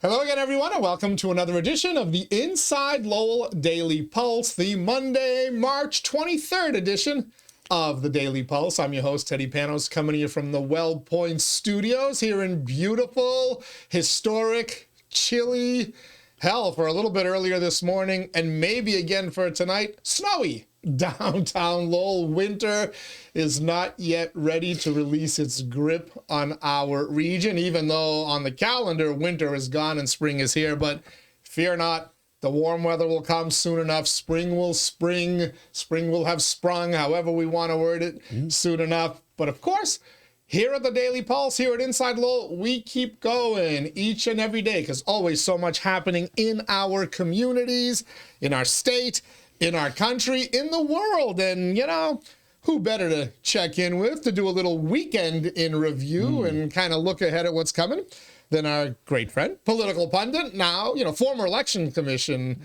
Hello again, everyone, and welcome to another edition of the Inside Lowell Daily Pulse, the Monday, March 23rd edition of the Daily Pulse. I'm your host, Teddy Panos, coming to you from the Well Point Studios here in beautiful, historic, chilly, hell, for a little bit earlier this morning, and maybe again for tonight, snowy downtown Lowell. Winter is not yet ready to release its grip on our region, even though on the calendar, winter is gone and spring is here. But fear not, the warm weather will come soon enough. Spring will spring. Spring will have sprung, however we want to word it, soon enough. But of course, here at the Daily Pulse, here at Inside Lowell, we keep going each and every day because always so much happening in our communities, in our state, in our country, in the world. And, you know, who better to check in with to do a little weekend in review and kind of look ahead at what's coming than our great friend, political pundit, now, you know, former election commissioner,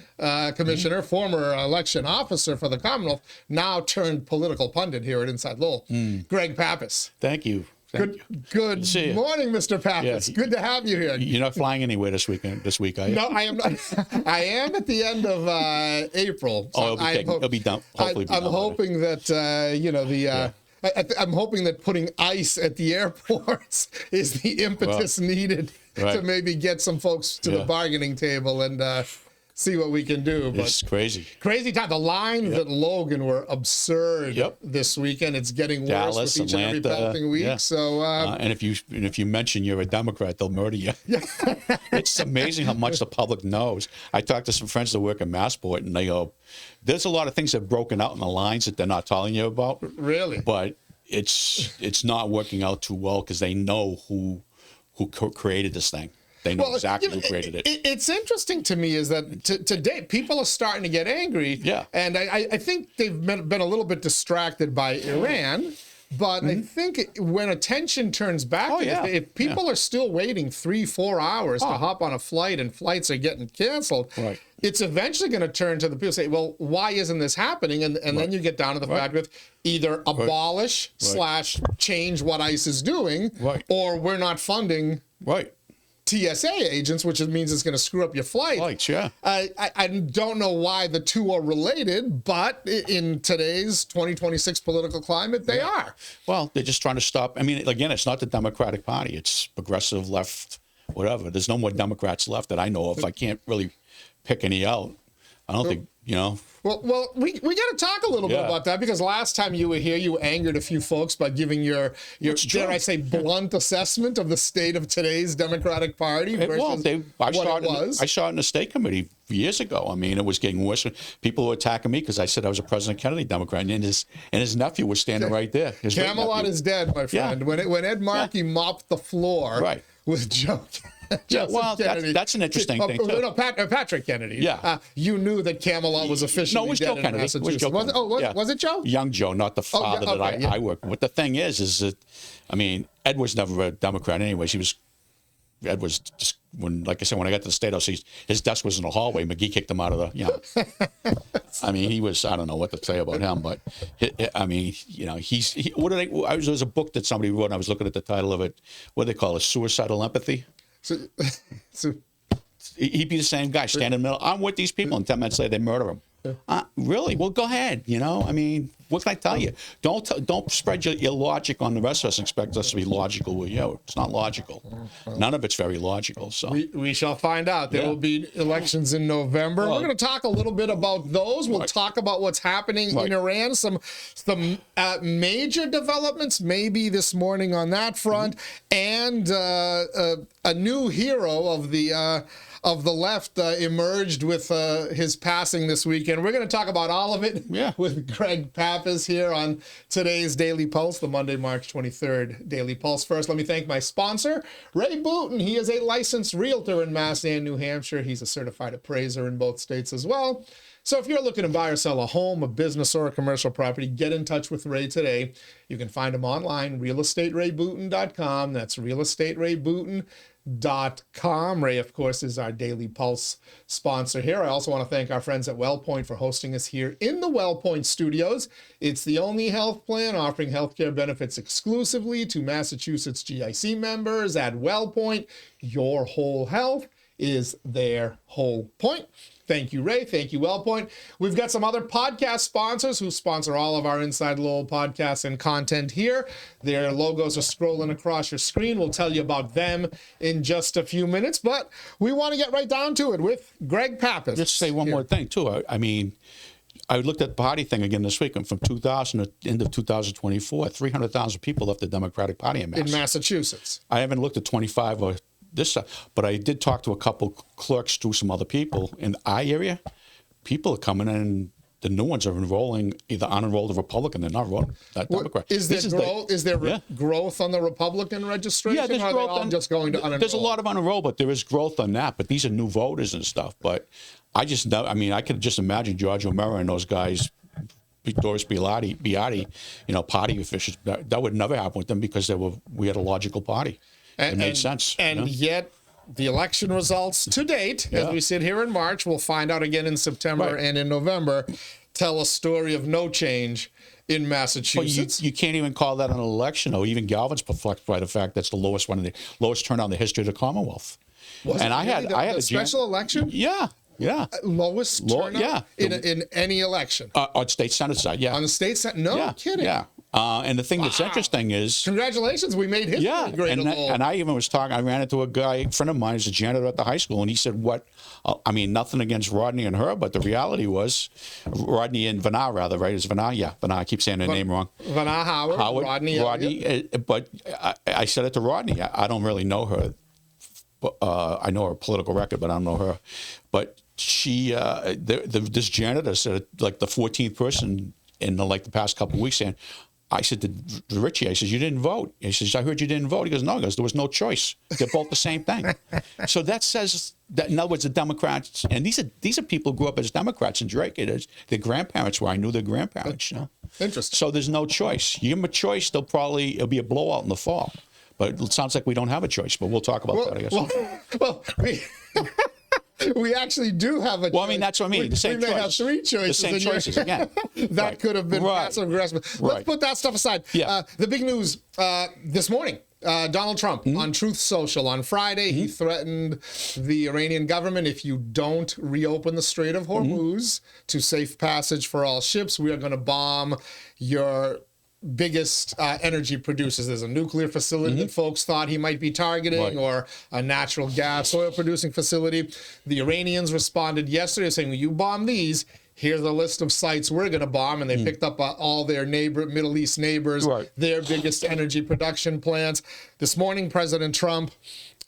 former election officer for the Commonwealth, now turned political pundit here at Inside Lowell, Greg Pappas. Thank you. Good morning, Mr. Pappas. Yeah, good to have you here. You're not flying anywhere this week, are you? No, I am not. I am at the end of April. So it'll be done. Hopefully, I'm hoping that you know the. I'm hoping that putting ice at the airports is the impetus needed to maybe get some folks to the bargaining table and see what we can do. But it's crazy. Crazy time. The lines at Logan were absurd this weekend. It's getting worse Dallas, with each Atlanta, and every passing week. Yeah. So, and if you mention you're a Democrat, they'll murder you. It's amazing how much the public knows. I talked to some friends that work at Massport, and they go, "There's a lot of things that have broken out in the lines that they're not telling you about." Really? But it's not working out too well because they know who created this thing. They know exactly who created it. It's interesting to me is that today people are starting to get angry. Yeah. And I think they've been a little bit distracted by Iran. But I think when attention turns back, if people are still waiting 3-4 hours to hop on a flight and flights are getting canceled, it's eventually going to turn to the people say, well, why isn't this happening? And then you get down to the fact with either abolish / change what ICE is doing, or we're not funding TSA agents, which means it's going to screw up your flight. I don't know why the two are related, but in today's 2026 political climate, they are. Well, they're just trying to stop. I mean, again, it's not the Democratic Party. It's progressive, left, whatever. There's no more Democrats left that I know of. I can't really pick any out. I don't think, you know. Well, we got to talk a little bit about that because last time you were here, you angered a few folks by giving your dare I say, blunt assessment of the state of today's Democratic Party versus what it was. I saw it in the state committee years ago. I mean, it was getting worse. People were attacking me because I said I was a President Kennedy Democrat, and his nephew was standing right there. ''Camelot is dead, my friend. When Ed Markey mopped the floor with Joe. Kennedy. That's an interesting thing, too. No, Patrick Kennedy. Yeah. You knew that Camelot was officially dead Joe in Kennedy. Massachusetts. Was it Joe? Young Joe, not the father that I work with. But the thing is that, I mean, Ed was never a Democrat anyways. Ed was just, like I said, when I got to the State House, his desk was in the hallway. McGee kicked him out of the, I mean, he was, I don't know what to say about him, but, I mean, you know, there was a book that somebody wrote, and I was looking at the title of it, what do they call it, Suicidal Empathy? So he'd be the same guy, stand in the middle. I'm with these people, and 10 minutes later they murder him. Really? Well, go ahead. You know, I mean, what can I tell you? Don't spread your logic on the rest of us and expect us to be logical with you. It's not logical. None of it's very logical. So we shall find out. There will be elections in November. We're going to talk a little bit about those. We'll talk about what's happening in Iran. Some major developments maybe this morning on that front, and a new hero of the left emerged with his passing this weekend. We're going to talk about all of it with Greg Pappas here on today's Daily Pulse, the Monday, March 23rd Daily Pulse. First, let me thank my sponsor, Ray Booten. He is a licensed realtor in Mass and New Hampshire. He's a certified appraiser in both states as well. So if you're looking to buy or sell a home, a business, or a commercial property, get in touch with Ray today. You can find him online, realestaterayBooten.com. That's realestaterayBooten.com. Ray, of course, is our Daily Pulse sponsor here. I also want to thank our friends at WellPoint for hosting us here in the WellPoint studios. It's the only health plan offering healthcare benefits exclusively to Massachusetts GIC members at WellPoint. Your whole health is their whole point. Thank you, Ray. Thank you, WellPoint. We've got some other podcast sponsors who sponsor all of our Inside Lowell podcasts and content here. Their logos are scrolling across your screen. We'll tell you about them in just a few minutes, but we want to get right down to it with Greg Pappas. Just say one more thing, too. I mean, I looked at the party thing again this week, and from 2000 to end of 2024, 300,000 people left the Democratic Party in Massachusetts. I haven't looked at 25 or this, but I did talk to a couple clerks through some other people in our area. People are coming in. The new ones are enrolling either unenrolled or Republican. They're not enrolling that Democrat. Is there growth on the Republican registration? Yeah, there's growth. All just going to unenrolled? There's a lot of unenrolled, but there is growth on that. But these are new voters and stuff. But I could just imagine George O'Meara and those guys, Doris Biati, party officials. That would never happen with them because we had a logical party. It made sense. And yet, the election results to date, as we sit here in March, we'll find out again in September and in November, tell a story of no change in Massachusetts. But you can't even call that an election, or even Galvin's perplexed by the fact that's the lowest turnout in the history of the Commonwealth. I had a special election? Yeah. Lowest turnout in any election? On state senate side, yeah. On the state senate? No kidding. Yeah. And the thing that's interesting is... Congratulations, we made history. Yeah, and I even was talking, I ran into a friend of mine who's a janitor at the high school, and he said, nothing against Rodney and her, but the reality was, Rodney and Vana, rather, right? Is Vana? Yeah, Vana, I keep saying her name wrong. Vana Howard, Rodney. But I said it to Rodney, I don't really know her. I know her political record, but I don't know her. But she, this janitor said, like the 14th person in the past couple of weeks saying, I said to Richie, I said, you didn't vote. He says, I heard you didn't vote. He goes, no. He goes, there was no choice. They're both the same thing. So that says that, in other words, the Democrats, and these are people who grew up as Democrats in Drake. Their grandparents were, I knew their grandparents. Interesting. So there's no choice. You give them a choice, it'll be a blowout in the fall. But it sounds like we don't have a choice, but we'll talk about that, I guess. We actually do have a choice. Well, I mean, that's what I mean. The same choice. We may have three choices. The same choices, again. That could have been passive aggressive. Let's put that stuff aside. Yeah. The big news this morning, Donald Trump on Truth Social on Friday, he threatened the Iranian government, if you don't reopen the Strait of Hormuz to safe passage for all ships, we are going to bomb your biggest energy producers. There's a nuclear facility that folks thought he might be targeting, or a natural gas oil producing facility. The Iranians responded yesterday saying, well, you bomb these, here's a list of sites we're going to bomb. And they picked up all their Middle East neighbors, their biggest energy production plants. This morning, President Trump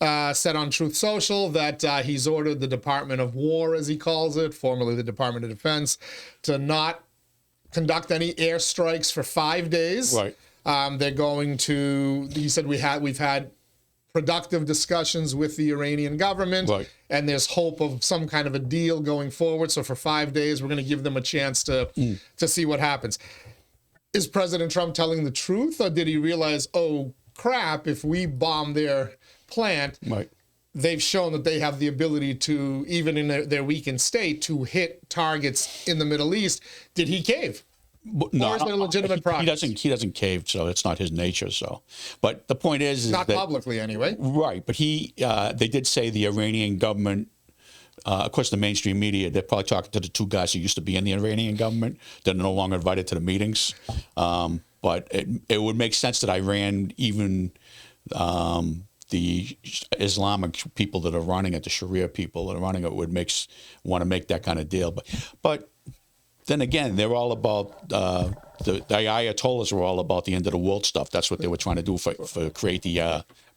said on Truth Social that he's ordered the Department of War, as he calls it, formerly the Department of Defense, to not conduct any airstrikes for 5 days. They're going to, he said, we've had productive discussions with the Iranian government, and there's hope of some kind of a deal going forward. So for 5 days, we're going to give them a chance to see what happens. Is President Trump telling the truth, or did he realize, oh crap, if we bomb their plant, they've shown that they have the ability to, even in their weakened state, to hit targets in the Middle East? Did he cave? No, or is there legitimate progress? He doesn't cave, so it's not his nature. So, but the point is not that, publicly anyway. Right, but they did say the Iranian government. Of course, the mainstream media, they're probably talking to the two guys who used to be in the Iranian government. They're no longer invited to the meetings. But it would make sense that Iran, even the Islamic people that are running it, the Sharia people that are running it, want to make that kind of deal. But then again, they're all about the Ayatollahs were all about the end of the world stuff. That's what they were trying to do for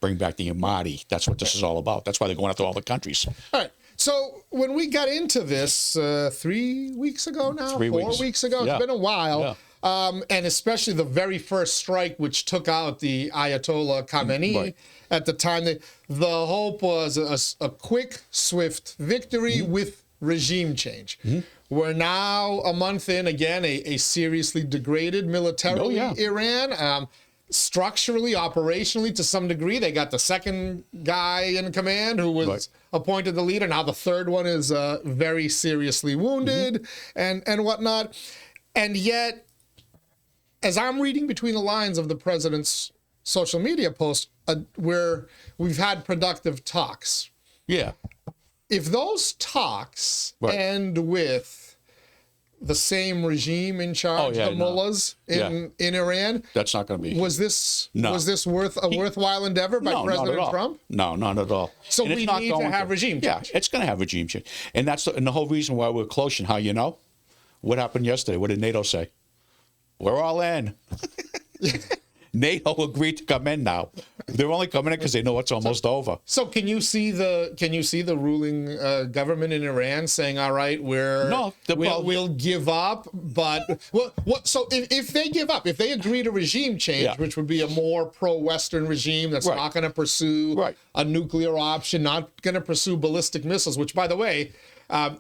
bring back the Mahdi. That's what this is all about. That's why they're going after all the countries. All right. So when we got into this 3 weeks ago now, 4 weeks ago, it's been a while. And especially the very first strike, which took out the Ayatollah Khamenei. At the time, the hope was a quick, swift victory with regime change. We're now a month in, again, a seriously degraded militarily Iran. Structurally, operationally, to some degree, they got the second guy in command who was appointed the leader. Now the third one is very seriously wounded and whatnot. And yet, as I'm reading between the lines of the president's social media post, we've had productive talks. if those talks Right. end with the same regime in charge, the Mullahs in Iran, that's not going to be. was this worth a worthwhile endeavor by President Trump? No, not at all. So we need to have regime change. Yeah, it's going to have regime change, and that's the whole reason why we're close. And how you know? What happened yesterday? What did NATO say? We're all in. NATO agreed to come in now. They're only coming in because they know it's almost over. So can you see the ruling government in Iran saying, "All right, we'll give up," but so if they give up, if they agree to regime change, which would be a more pro-Western regime that's not going to pursue a nuclear option, not going to pursue ballistic missiles, which, by the way,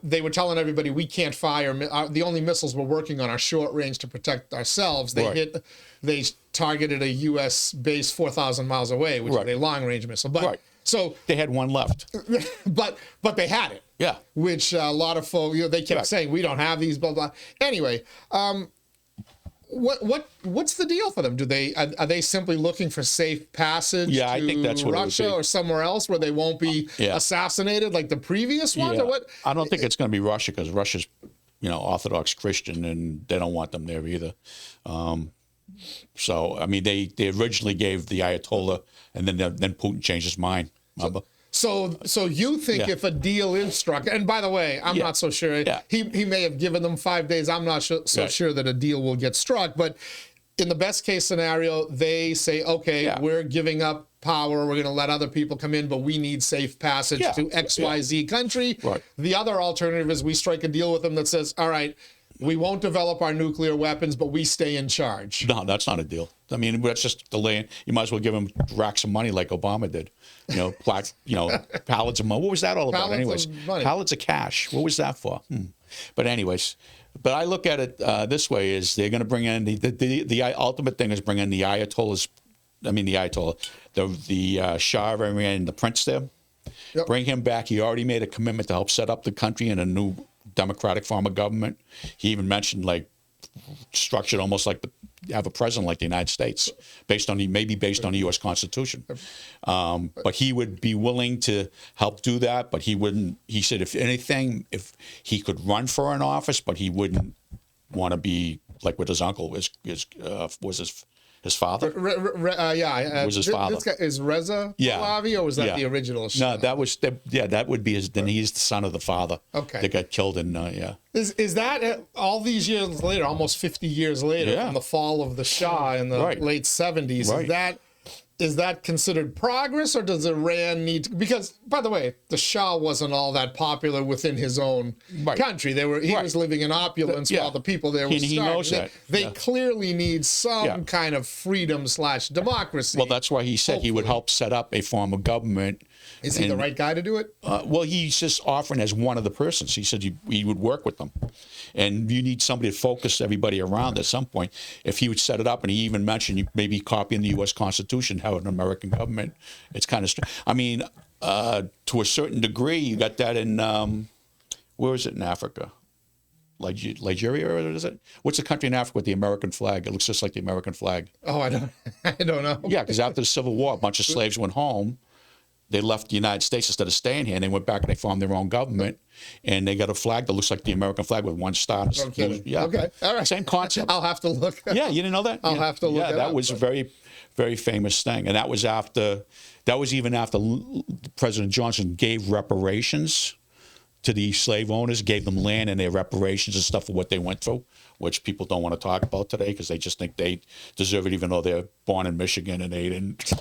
they were telling everybody we can't fire. The only missiles we're working on are short range to protect ourselves. They targeted a U.S. base 4,000 miles away, which is a long range missile. But so they had one left. but they had it. Yeah. Which a lot of folks, they kept saying we don't have these. Blah blah. Anyway. What's the deal for them? Are they simply looking for safe passage to I think that's what Russia or somewhere else where they won't be assassinated like the previous ones? Or what? I don't think it's going to be Russia because Russia's, Orthodox Christian and they don't want them there either. So I mean, they originally gave the Ayatollah and then Putin changed his mind. Remember? So you think if a deal is struck, and by the way, I'm not so sure. He may have given them 5 days. I'm not so sure that a deal will get struck. But in the best case scenario, they say, okay, we're giving up power. We're going to let other people come in, but we need safe passage to XYZ country. Right. The other alternative is we strike a deal with them that says, all right, we won't develop our nuclear weapons, but we stay in charge. No, that's not a deal. I mean, that's just delaying. You might as well give them racks of money like Obama did. Pallets of money. What was that all about? Pallets of cash. What was that for? But anyways, I look at it this way: is they're going to bring in the ultimate thing is bring in the Ayatollahs. I mean, the Ayatollah, the Shah of Iran, the prince there. Yep. Bring him back. He already made a commitment to help set up the country in a new democratic form of government. He even mentioned structured almost like have a president like the United States, based on the U.S. Constitution. But he would be willing to help do that. But he wouldn't. He said, if anything, if he could run for an office, but he wouldn't want to be like with his uncle was his father. Was his father. This guy is Reza Pahlavi, or was that the original Shah? No, that would be his. Then he's the son of the father. Okay. That got killed in Is that all these years later, almost 50 years later, from the fall of the Shah in the late 70s? Right. Is that considered progress, or does Iran need to, because, by the way, the Shah wasn't all that popular within his own country. He was living in opulence while the people there were starving. He knows that. They clearly need some kind of freedom/democracy. Well, that's why he said he would help set up a form of government. Is he the right guy to do it? Well, he's just offering as one of the persons. He said he would work with them. And you need somebody to focus everybody around at some point. If he would set it up, and he even mentioned maybe copying the U.S. Constitution, how an American government, it's kind of, I mean, to a certain degree, you got that in, where is it in Africa? Nigeria, or is it? What's the country in Africa with the American flag? It looks just like the American flag. Oh, I don't know. Yeah, because after the Civil War, a bunch of slaves went home. They left the United States instead of staying here, and they went back and they formed their own government, and they got a flag that looks like the American flag with one star. No kidding. Yeah. Okay. All right. Same concept. I'll have to look. Yeah, you didn't know that? I'll have to look. Yeah, that was a very, very famous thing, and that was even after President Johnson gave reparations to the slave owners, gave them land and their reparations and stuff for what they went through, which people don't want to talk about today because they just think they deserve it, even though they're born in Michigan and they didn't.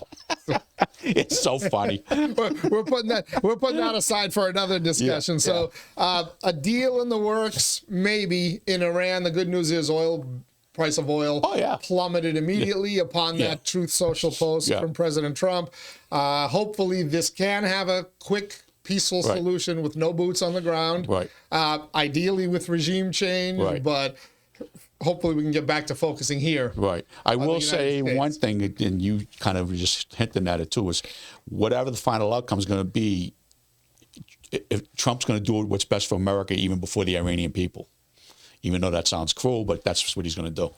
It's so funny. We're putting that aside for another discussion. So a deal in the works, maybe, in Iran. The good news is price of oil plummeted immediately upon that Truth Social post from President Trump. Hopefully this can have a quick, peaceful solution with no boots on the ground. Right. Ideally with regime change, but hopefully we can get back to focusing here. Right. I will say one thing, and you kind of just hinting at it too, is whatever the final outcome is going to be, if Trump's going to do what's best for America even before the Iranian people. Even though that sounds cruel, but that's what he's going to do.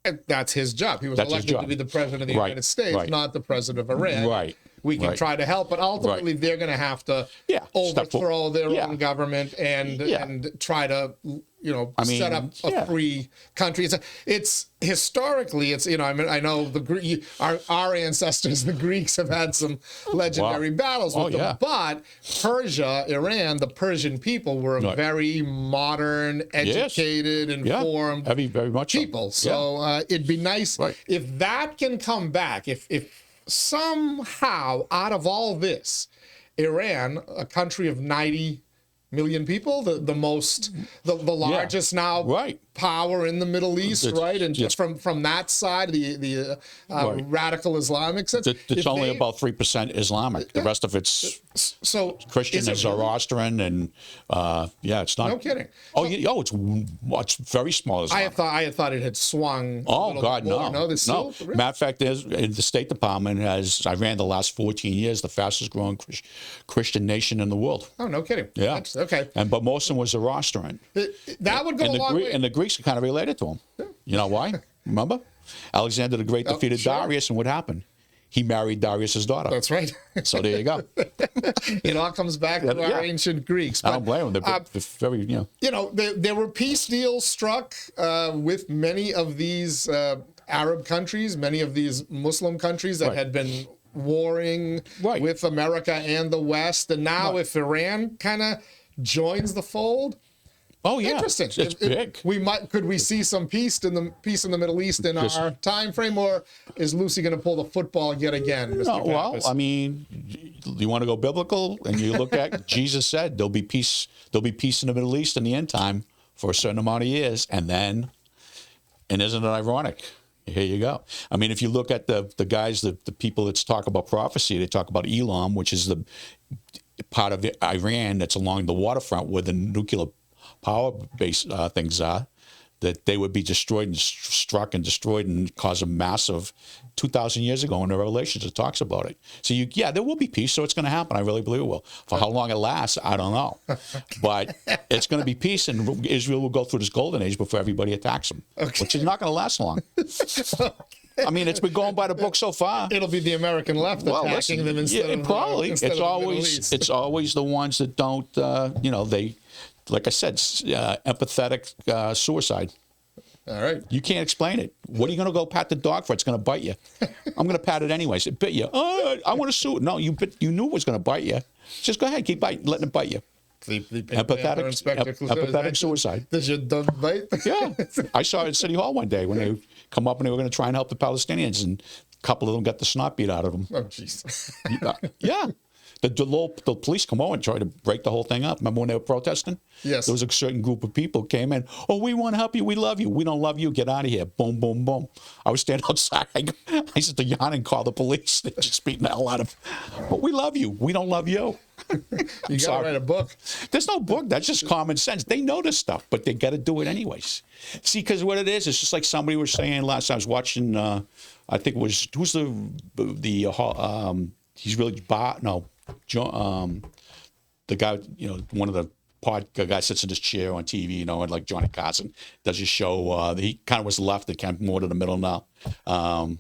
And that's his job. He was elected to be the president of the United States, not the president of Iran. Right. we can try to help. But ultimately, they're going to have to overthrow their own government and try to, set up a free country. It's historically, I know our ancestors, the Greeks, have had some legendary battles with them. But Persia, Iran, the Persian people were a very modern, educated, informed very much people. So it'd be nice if that can come back. If somehow out of all this, Iran, a country of 90 million people, the largest now power in the Middle East, and from that side, the radical Islamic sense, it's only about 3% Islamic. The rest of it's Christian and Zoroastrian, and it's not. No kidding. It's very small Islamic. I had thought it had swung. Oh God, no. Matter of fact, in the State Department has Iran the last 14 years the fastest growing Christian nation in the world. Oh, no kidding. Yeah. Okay. But most of them was Zoroastrian. That would go a long way. And the Greeks are kind of related to him. Yeah. You know why? Remember? Alexander the Great defeated Darius, and what happened? He married Darius's daughter. That's right. So there you go. It all comes back to our ancient Greeks. But, I don't blame them. They're very, there were peace deals struck with many of these Arab countries, many of these Muslim countries that had been warring with America and the West. And now if Iran kind of joins the fold, interesting. It's big. Could we see some peace in the Middle East in our time frame, or is Lucy going to pull the football yet again, Mr. No, well, I mean, you want to go biblical, and you look at Jesus said there'll be peace in the Middle East in the end time for a certain amount of years, and isn't it ironic? Here you go. I mean, if you look at the guys, the people that talk about prophecy, they talk about Elam, which is the part of Iran that's along the waterfront where the nuclear power base things are, that they would be destroyed and struck and destroyed and cause a massive 2,000 years ago in the Revelations. It talks about it. So there will be peace. So it's going to happen. I really believe it will. For how long it lasts, I don't know. But it's going to be peace, and Israel will go through this golden age before everybody attacks them, which is not going to last long. I mean, it's been going by the book so far. It'll be the American left attacking them instead of probably. Instead It's always the ones that don't. They. Like I said, empathetic suicide. All right. You can't explain it. What are you going to go pat the dog for? It's going to bite you. I'm going to pat it anyways. It bit you. Oh, I want to sue it. No, you knew it was going to bite you. Just go ahead. Keep letting it bite you. Empathetic suicide. Does your dog bite? Yeah. I saw it at City Hall one day when they come up and they were going to try and help the Palestinians, and a couple of them got the snot beat out of them. Oh, jeez. Yeah. The police come over and try to break the whole thing up. Remember when they were protesting? Yes. There was a certain group of people came in. Oh, we want to help you. We love you. We don't love you. Get out of here. Boom, boom, boom. I was standing outside. I said to Jan and call the police. They're just beating the hell out of him. But we love you. We don't love you. You got to write a book. There's no book. That's just common sense. They know this stuff, but they got to do it anyways. See, because what it is, it's just like somebody was saying last time. I was watching, I think it was, who's he's really, John, the guy, one of the guy sits in his chair on TV, and like Johnny Carson does his show. He kind of was left, and kind of more to the middle now. I'm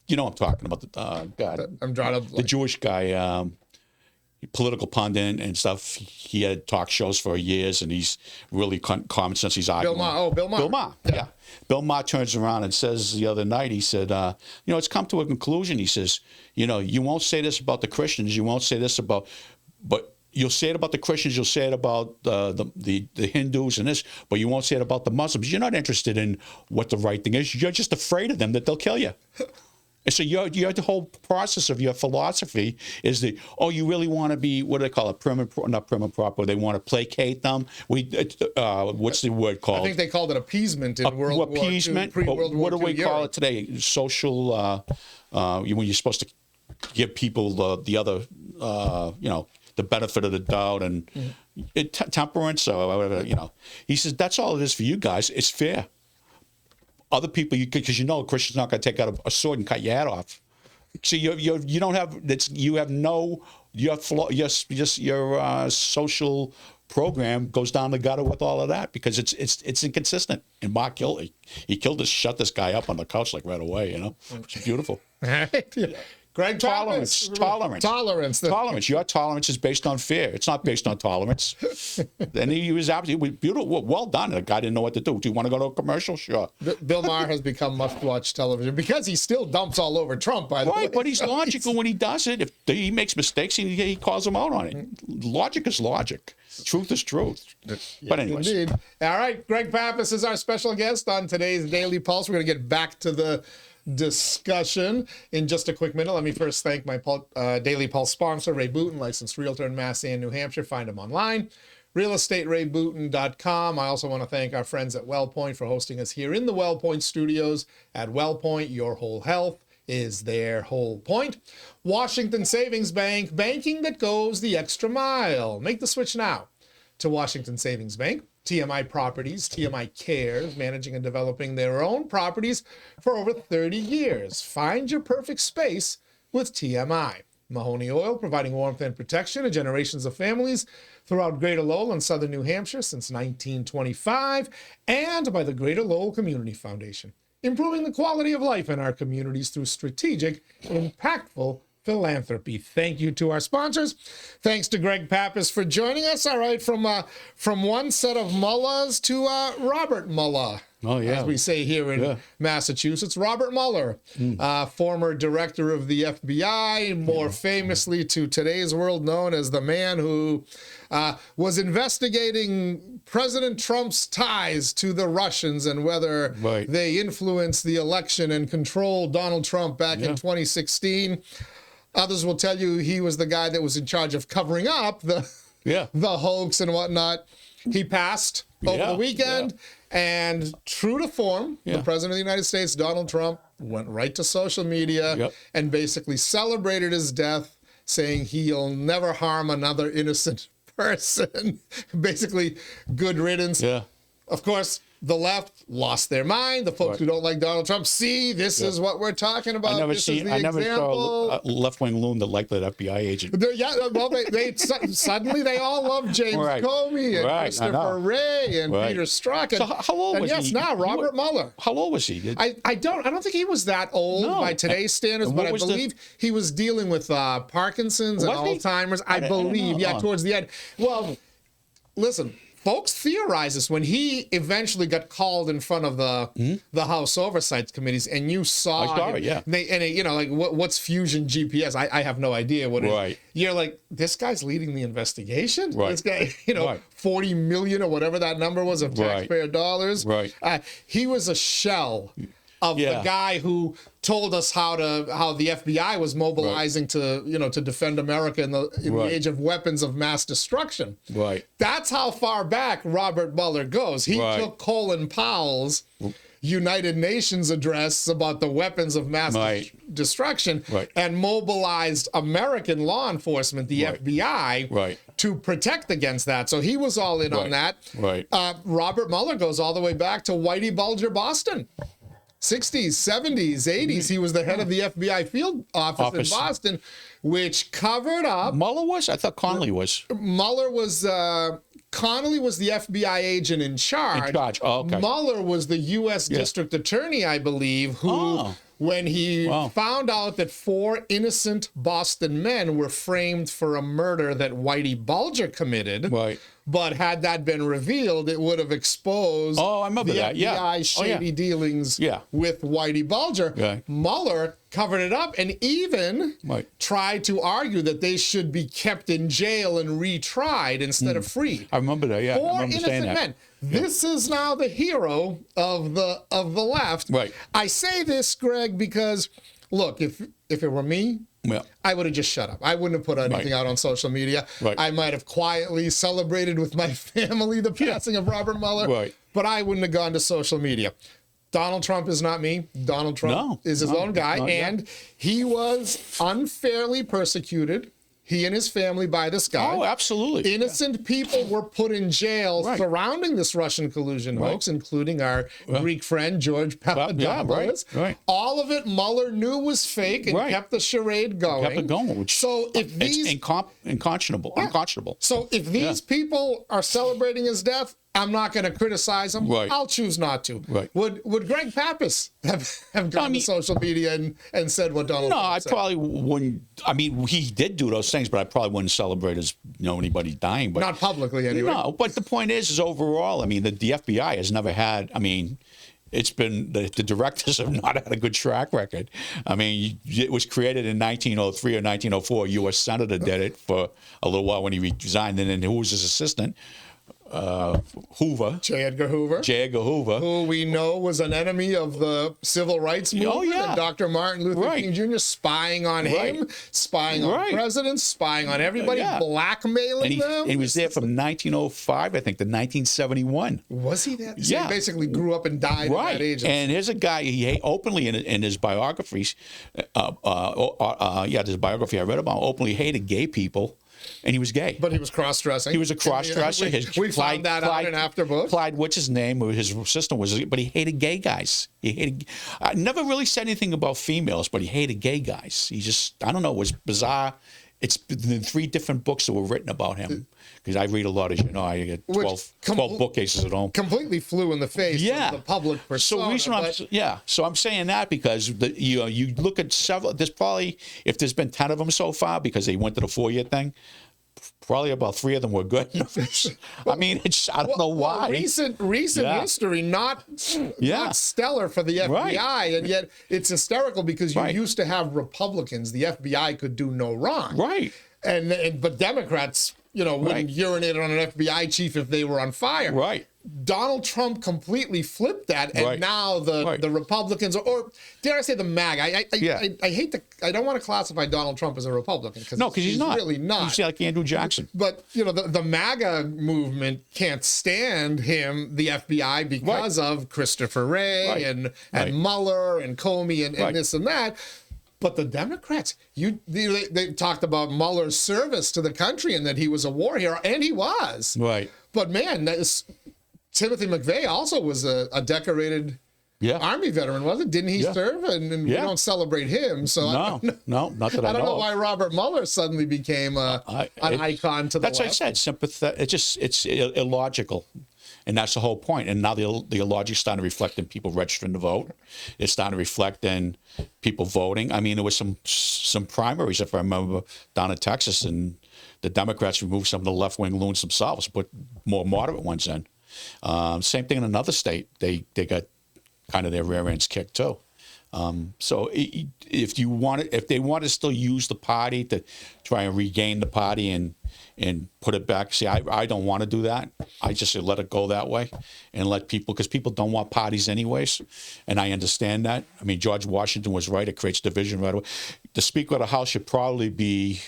talking about the Jewish guy, political pundit and stuff. He had talk shows for years, and he's really common sense. He's arguing. Bill Maher. Bill Maher, yeah. Bill Maher turns around and says the other night, he said, it's come to a conclusion. He says, you won't say this about the Christians. You won't say this about, but you'll say it about the Christians. You'll say it about the Hindus and this, but you won't say it about the Muslims. You're not interested in what the right thing is. You're just afraid of them, that they'll kill you. And so the whole process of your philosophy is that, you really want to be, what do they call it, not prim and proper, they want to placate them. What's the word called? I think they called it appeasement in World War II, pre-World War II. What do we call Europe. it today? Social, when you're supposed to give people the other, the benefit of the doubt and temperance or whatever, He says, that's all it is for you guys. It's fair. Other people, because a Christian's not going to take out a sword and cut your head off. So you don't have your social program goes down the gutter with all of that because it's inconsistent. And Mark killed shut this guy up on the couch like right away. It's beautiful. Greg Tolerance. Tolerance. Your tolerance is based on fear. It's not based on tolerance. And he was absolutely beautiful. Well done. The guy didn't know what to do. Do you want to go to a commercial? Sure. Bill Maher has become must-watch television because he still dumps all over Trump, by the way. Right, but he's logical when he does it. If he makes mistakes, he calls him out on it. Logic is logic. Truth is truth. But anyways. Indeed. All right, Greg Pappas is our special guest on today's Daily Pulse. We're going to get back to the discussion in just a quick minute. Let me first thank my Daily Pulse sponsor, Ray Booten, licensed realtor in Mass and New Hampshire. Find him online, realestaterayBooten.com. I also want to thank our friends at WellPoint for hosting us here in the WellPoint studios. At WellPoint, your whole health is their whole point. Washington Savings Bank, banking that goes the extra mile. Make the switch now to Washington Savings Bank. TMI Properties, TMI Cares, managing and developing their own properties for over 30 years. Find your perfect space with TMI. Mahoney Oil, providing warmth and protection to generations of families throughout Greater Lowell and southern New Hampshire since 1925, and by the Greater Lowell Community Foundation, improving the quality of life in our communities through strategic, impactful philanthropy. Thank you to our sponsors. Thanks to Greg Pappas for joining us. All right, from one set of Mullahs to Robert Mueller. Oh, yeah. As we say here in Massachusetts. Robert Mueller, former director of the FBI, more famously to today's world known as the man who was investigating President Trump's ties to the Russians and whether they influenced the election and controlled Donald Trump back in 2016. Others will tell you he was the guy that was in charge of covering up the hoax and whatnot. He passed over the weekend, and true to form, the President of the United States, Donald Trump, went right to social media and basically celebrated his death, saying he'll never harm another innocent person. Basically, good riddance. Yeah. Of course, the left lost their mind. The folks who don't like Donald Trump, see, this is what we're talking about. I never saw a left-wing loon that liked that FBI agent. Suddenly they all love James Comey and Christopher Wray and Peter Strzok. So how old was he? Now Robert Mueller. How old was he? I don't think he was that old by today's standards, but I believe he was dealing with Parkinson's and Alzheimer's. I believe, towards the end. Well, listen. Folks theorize this when he eventually got called in front of the House Oversight Committees, and you saw him, what's Fusion GPS? I have no idea what it is. You're like, this guy's leading the investigation? This guy, $40 million or whatever that number was of taxpayer dollars. He was a shell of the guy who told us how the FBI was mobilizing to defend America in the age of weapons of mass destruction. That's how far back Robert Mueller goes. He took Colin Powell's United Nations address about the weapons of mass destruction and mobilized American law enforcement, the FBI, to protect against that. So he was all in on that. Robert Mueller goes all the way back to Whitey Bulger, Boston. 60s, 70s, 80s, he was the head of the FBI field office in Boston, which covered up. Mueller was? I thought Connolly was. Mueller was, Connolly was the FBI agent in charge. Mueller was the U.S. District Attorney, I believe, who, when he found out that 4 innocent Boston men were framed for a murder that Whitey Bulger committed, but had that been revealed, it would have exposed the FBI shady dealings with Whitey Bulger. Mueller covered it up and even tried to argue that they should be kept in jail and retried instead of freed. I remember that, 4 innocent men. This is now the hero of the left. I say this, Greg, because, look, if it were me, I would have just shut up. I wouldn't have put anything out on social media. I might have quietly celebrated with my family the passing of Robert Mueller, but I wouldn't have gone to social media. Donald Trump is not me. Donald Trump is his own guy, and he was unfairly persecuted, he and his family, by this guy. Oh, absolutely. Innocent people were put in jail surrounding this Russian collusion hoax, including our Greek friend, George Papadopoulos. All of it Mueller knew was fake and kept the charade going. Kept it going. So if these... It's unconscionable. So if these people are celebrating his death, I'm not going to criticize him. Right. I'll choose not to. Right. Would Greg Pappas have gone to social media and said what Donald Trump said? Probably wouldn't. I mean, he did do those things, but I probably wouldn't celebrate as anybody dying. But not publicly, anyway. No, but the point is overall, I mean, the FBI has never had. I mean, it's been the directors have not had a good track record. I mean, it was created in 1903 or 1904. A U.S. senator did it for a little while when he resigned, and then who was his assistant? Hoover. J. Edgar Hoover. J. Edgar Hoover. Who we know was an enemy of the civil rights movement. Oh, yeah. And Dr. Martin Luther King Jr. spying on him, spying on presidents, spying on everybody, blackmailing them. And he was there from 1905, I think, to 1971. Was he that? So he basically grew up and died at that age. And here's a guy, he openly in his biographies, his biography I read about, openly hated gay people. And he was gay. But he was cross-dressing. He was a cross-dresser. We found that out in after book. Clyde, what's his name? His system was, but he hated gay guys. He hated. I never really said anything about females, but he hated gay guys. He just, I don't know, it was bizarre. It's the 3 different books that were written about him. Because I read a lot, as you know. I get 12 bookcases at home. Completely flew in the face of the public persona. So I'm saying that because you look at several. There's probably, if there's been 10 of them so far, because they went to the 4-year thing, probably about 3 of them were good. I mean, I don't know why. Recent history, not stellar for the FBI, and yet it's hysterical because you used to have Republicans. The FBI could do no wrong. Right. But Democrats, wouldn't urinate on an FBI chief if they were on fire. Right. Donald Trump completely flipped that, and now the Republicans, or dare I say the MAGA? I hate to. I don't want to classify Donald Trump as a Republican because he's not. Really not. He's like Andrew Jackson. But the MAGA movement can't stand him, the FBI, because of Christopher Wray and Mueller and Comey and this and that. But the Democrats, they talked about Mueller's service to the country and that he was a war hero, and he was. Right. But man, Timothy McVeigh also was a decorated Army veteran, wasn't it? Didn't he serve? And we don't celebrate him. So not that I know. I don't know why Robert Mueller suddenly became an icon to the left. That's what I said. Sympathetic. It's illogical. And that's the whole point. And now the illogic is starting to reflect in people registering to vote. It's starting to reflect in people voting. I mean, there was some primaries, if I remember, down in Texas, and the Democrats removed some of the left-wing loons themselves, put more moderate ones in. Same thing in another state. They got kind of their rear ends kicked too. So if they want to still use the party to try and regain the party and put it back, see, I don't want to do that. I just let it go that way and let people, because people don't want parties anyways, and I understand that. I mean, George Washington was right. It creates division right away. The Speaker of the House should probably be,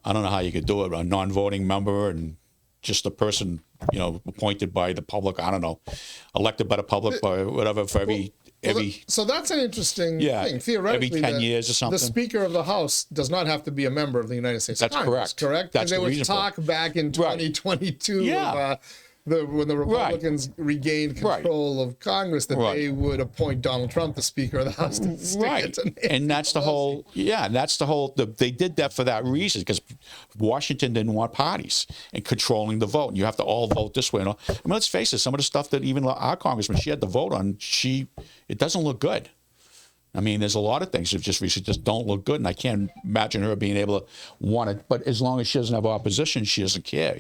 I don't know how you could do it, a non-voting member and just a person, appointed by the public. I don't know, elected by the public or whatever for every. So that's an interesting thing. Theoretically, every 10 years or something. The Speaker of the House does not have to be a member of the United States Congress. That's correct. Because there was talk back in 2022 when the Republicans regained control of Congress that they would appoint Donald Trump the Speaker of the House to stick it to Nancy and that's the whole. They did that for that reason, because Washington didn't want parties and controlling the vote. And you have to all vote this way. I mean, let's face it. Some of the stuff that even our congressman she had to vote on, it doesn't look good. I mean, there's a lot of things that just don't look good, and I can't imagine her being able to want it. But as long as she doesn't have opposition, she doesn't care.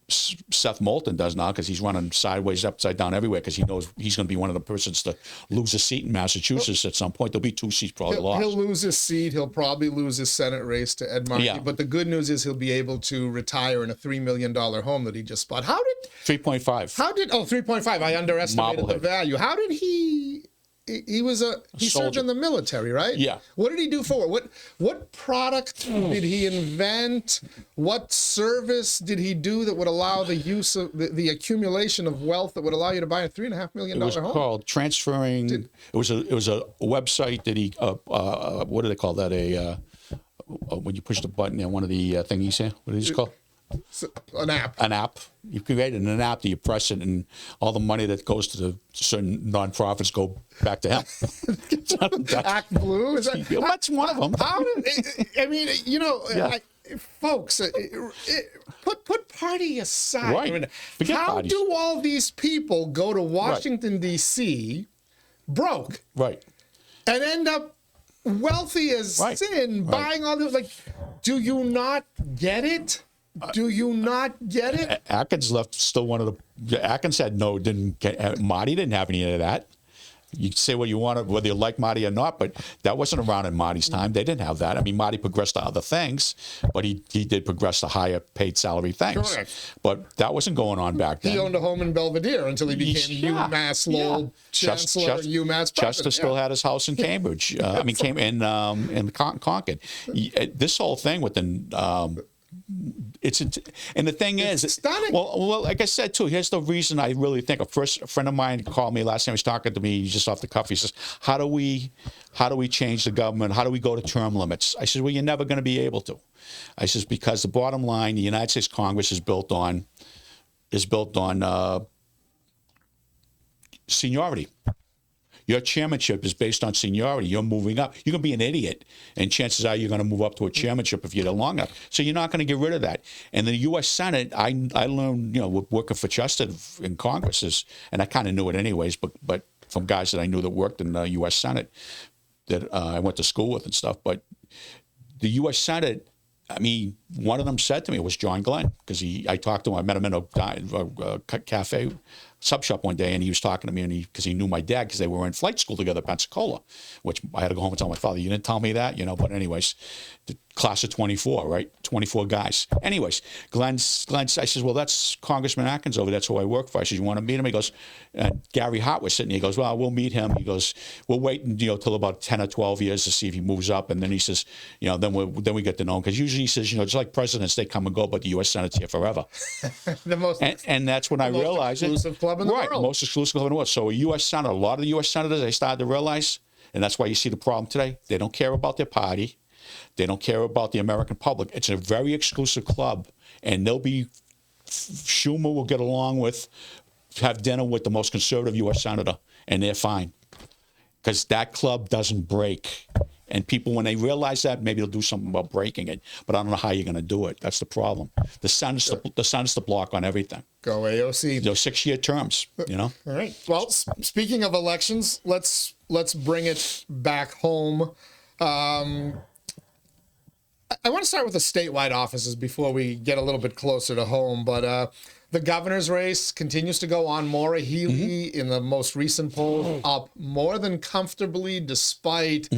Seth Moulton does now, because he's running sideways, upside down everywhere, because he knows he's going to be one of the persons to lose a seat in Massachusetts at some point. There'll be 2 seats probably lost. He'll lose his seat. He'll probably lose his Senate race to Ed Markey. Yeah. But the good news is he'll be able to retire in a $3 million home that he just bought. 3.5. 3.5. I underestimated the value. How did he... He served in the military, right? Yeah. What did he do for it? What product did he invent? What service did he do that would allow the use of the accumulation of wealth that would allow you to buy a $3.5 million home? It was called transferring. It was a website that he. What do they call that? When you push the button on one of the thingies here. What is it called? An app. An app. You create an app that you press it, and all the money that goes to the certain nonprofits go back to him. Act Blue? That's one of them. folks, put party aside. Right. I mean, Forget how parties. do all these people go to Washington, D.C. broke Right. and end up wealthy as Right. sin, buying all those? Like, do you not get it? Do you not get it? Atkins left still one of the. Atkins said no, didn't get. Marty didn't have any of that. You can say what you want, whether you like Marty or not, but that wasn't around in Marty's time. They didn't have that. I mean, Marty progressed to other things, but he did progress to higher paid salary things. Correct. But that wasn't going on back then. He owned a home in Belvedere until he became UMass Lowell chancellor and UMass president. Chester still had his house in Cambridge. I mean, came in Concord. This whole thing with the. And the thing is, stunning. Well, like I said too, here's the reason I really think. A friend of mine called me last time. He was talking to me just off the cuff. He says, "How do we change the government? How do we go to term limits?" I said, "Well, you're never going to be able to." I says, because the bottom line, the United States Congress is built on seniority. Your chairmanship is based on seniority. You're moving up. You're going to be an idiot, and chances are you're going to move up to a chairmanship if you're there long enough. So you're not going to get rid of that. And the U.S. Senate, I learned, working for Chester in Congress and I kind of knew it anyways, but from guys that I knew that worked in the U.S. Senate that I went to school with and stuff. But the U.S. Senate, I mean, one of them said to me, it was John Glenn, because I talked to him. I met him in a cafe sub shop one day, and he was talking to me, and because he knew my dad, because they were in flight school together at Pensacola, which I had to go home and tell my father, you didn't tell me that, But anyways, the class of 24, right? 24 guys. Anyways, Glenn, I says, well, that's Congressman Atkins over. That's who I work for. I said, you want to meet him? He goes, Gary Hart was sitting there. He goes, well, we'll meet him. He goes, we'll wait, till about 10 or 12 years to see if he moves up. And then he says, then we get to know him. Because usually he says, just like presidents, they come and go, but the U.S. Senate's here forever. And that's when I realized it. Exclusive club in the world. Most exclusive club in the world. So a U.S. Senator, a lot of the U.S. Senators, they started to realize, and that's why you see the problem today, they don't care about their party. They don't care about the American public. It's a very exclusive club, and Schumer will get along with, have dinner with the most conservative U.S. Senator, and they're fine. Because that club doesn't break. And people, when they realize that, maybe they'll do something about breaking it. But I don't know how you're going to do it. That's the problem. The Senate's the block on everything. Go AOC. 6-year terms, All right. Well, speaking of elections, let's bring it back home. I want to start with the statewide offices before we get a little bit closer to home. But the governor's race continues to go on. Maura Healey in the most recent poll up more than comfortably, despite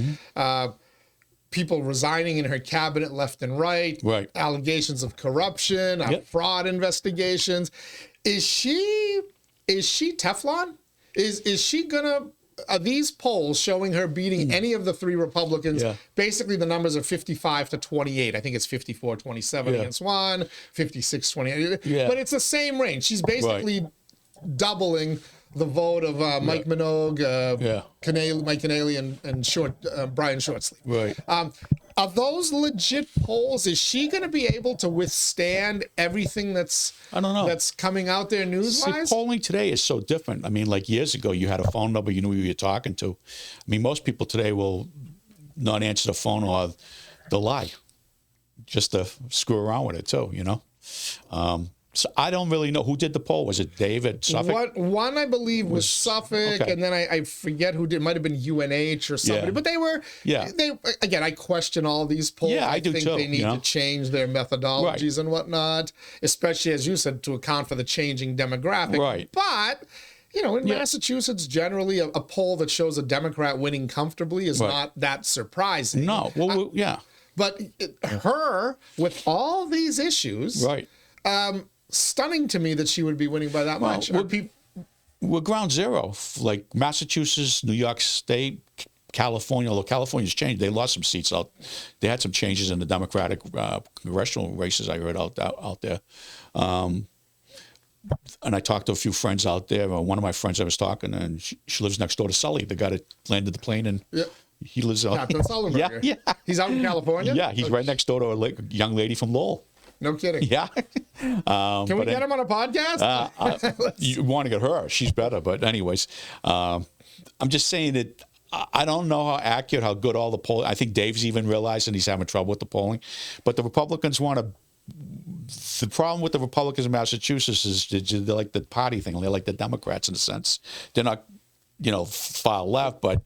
people resigning in her cabinet left and right. Allegations of corruption, fraud investigations. Is she Teflon? Is she gonna? Are these polls showing her beating any of the three Republicans? Basically, the numbers are 55-28. I think it's 54-27 against one, 56-28. But it's the same range. She's basically doubling the vote of Mike Minogue, Mike Canale, and Brian Shortsleeve. Are those legit polls? Is she going to be able to withstand everything that's coming out there news-wise? See, polling today is so different. I mean, like years ago, you had a phone number, you knew who you were talking to. I mean, most people today will not answer the phone or they'll lie just to screw around with it too, So I don't really know who did the poll. Was it David Suffolk? One I believe was Suffolk, and then I forget who did. It might have been UNH or somebody. But they were. They again. I question all these polls. I do think too. They need to change their methodologies and whatnot, especially as you said, to account for the changing demographic. But in Massachusetts, generally a poll that shows a Democrat winning comfortably is not that surprising. No. Well, But her with all these issues, stunning to me that she would be winning by that much. We're ground zero. Like Massachusetts, New York State, California, although California's changed. They lost some seats out. They had some changes in the Democratic congressional races, I heard out there. And I talked to a few friends out there. One of my friends I was talking to, and she lives next door to Sully, the guy that landed the plane. And he lives out. Captain Sullenberger. He's out in California? Yeah, he's right next door to a young lady from Lowell. No kidding. Yeah. Can we get him on a podcast? You want to get her. She's better. But anyways, I'm just saying that I don't know how accurate, how good all the polling. I think Dave's even realized, and he's having trouble with the polling. But the Republicans want to. The problem with the Republicans in Massachusetts is they're like the party thing. They're like the Democrats in a sense. They're not, far left, but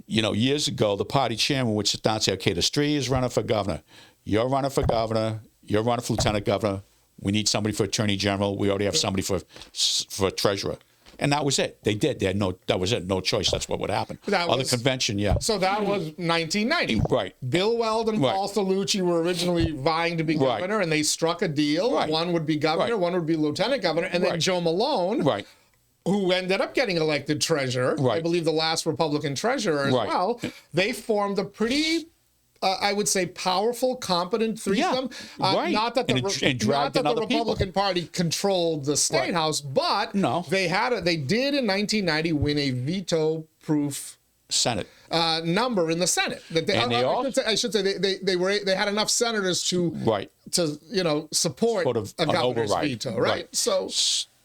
years ago, the party chairman would sit down and say, "Okay, the Stree is running for governor. You're running for governor. You're running for lieutenant governor. We need somebody for attorney general. We already have somebody for treasurer." And that was it. They did. They had that was it. No choice. That's what would happen. The convention, yeah. So that was 1990. Right. Bill Weld and Paul Cellucci were originally vying to be governor, and they struck a deal. Right. One would be governor, one would be lieutenant governor, and then Joe Malone, who ended up getting elected treasurer, I believe the last Republican treasurer as well, they formed a pretty... I would say powerful, competent threesome. Not that the Republican Party controlled the state house, but they did in 1990 win a veto-proof Senate number in the Senate. I should say they had enough senators to support a governor's veto. Right. So.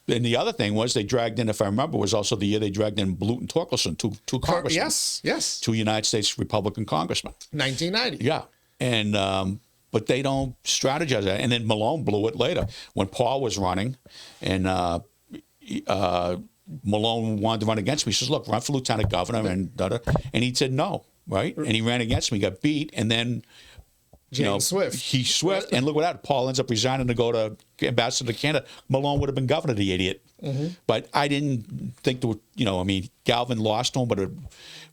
And the other thing was they dragged in, if I remember, was also the year they dragged in Blute and Torkelson, two congressmen. Yes. Two United States Republican congressmen. 1990. Yeah. And but they don't strategize that. And then Malone blew it later when Paul was running, and Malone wanted to run against me. He says, "Look, run for lieutenant governor," and he said no, right? And he ran against me, got beat, and then. He's swift, and look what happened. Paul ends up resigning to go to ambassador to Canada. Malone would have been governor, the idiot. But I didn't think Galvin lost him,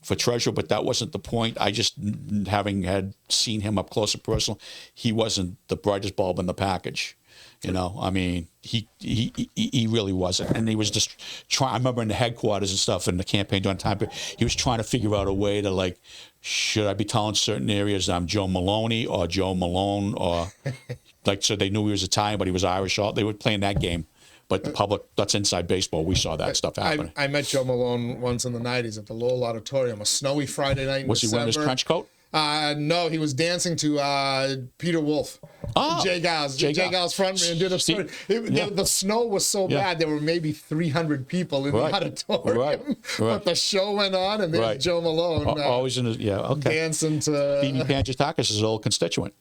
for treasurer, but that wasn't the point. I just, having had seen him up close and personal, he wasn't the brightest bulb in the package. He really wasn't, and he was just trying. I remember in the headquarters and stuff in the campaign during time, he was trying to figure out a way to should I be telling certain areas that I'm Joe Maloney or Joe Malone or so they knew he was Italian, but he was Irish. They were playing that game. But the public, that's inside baseball. We saw that stuff happening. I met Joe Malone once in the 90s at the Lowell Auditorium, a snowy Friday night in Was he wearing his trench coat? No, he was dancing to Peter Wolf. J-Gow's frontman did a story. The snow was so bad, there were maybe 300 people in the auditorium. But the show went on, and there's Joe Malone always in dancing to... Stevie Pangitakis is an old constituent.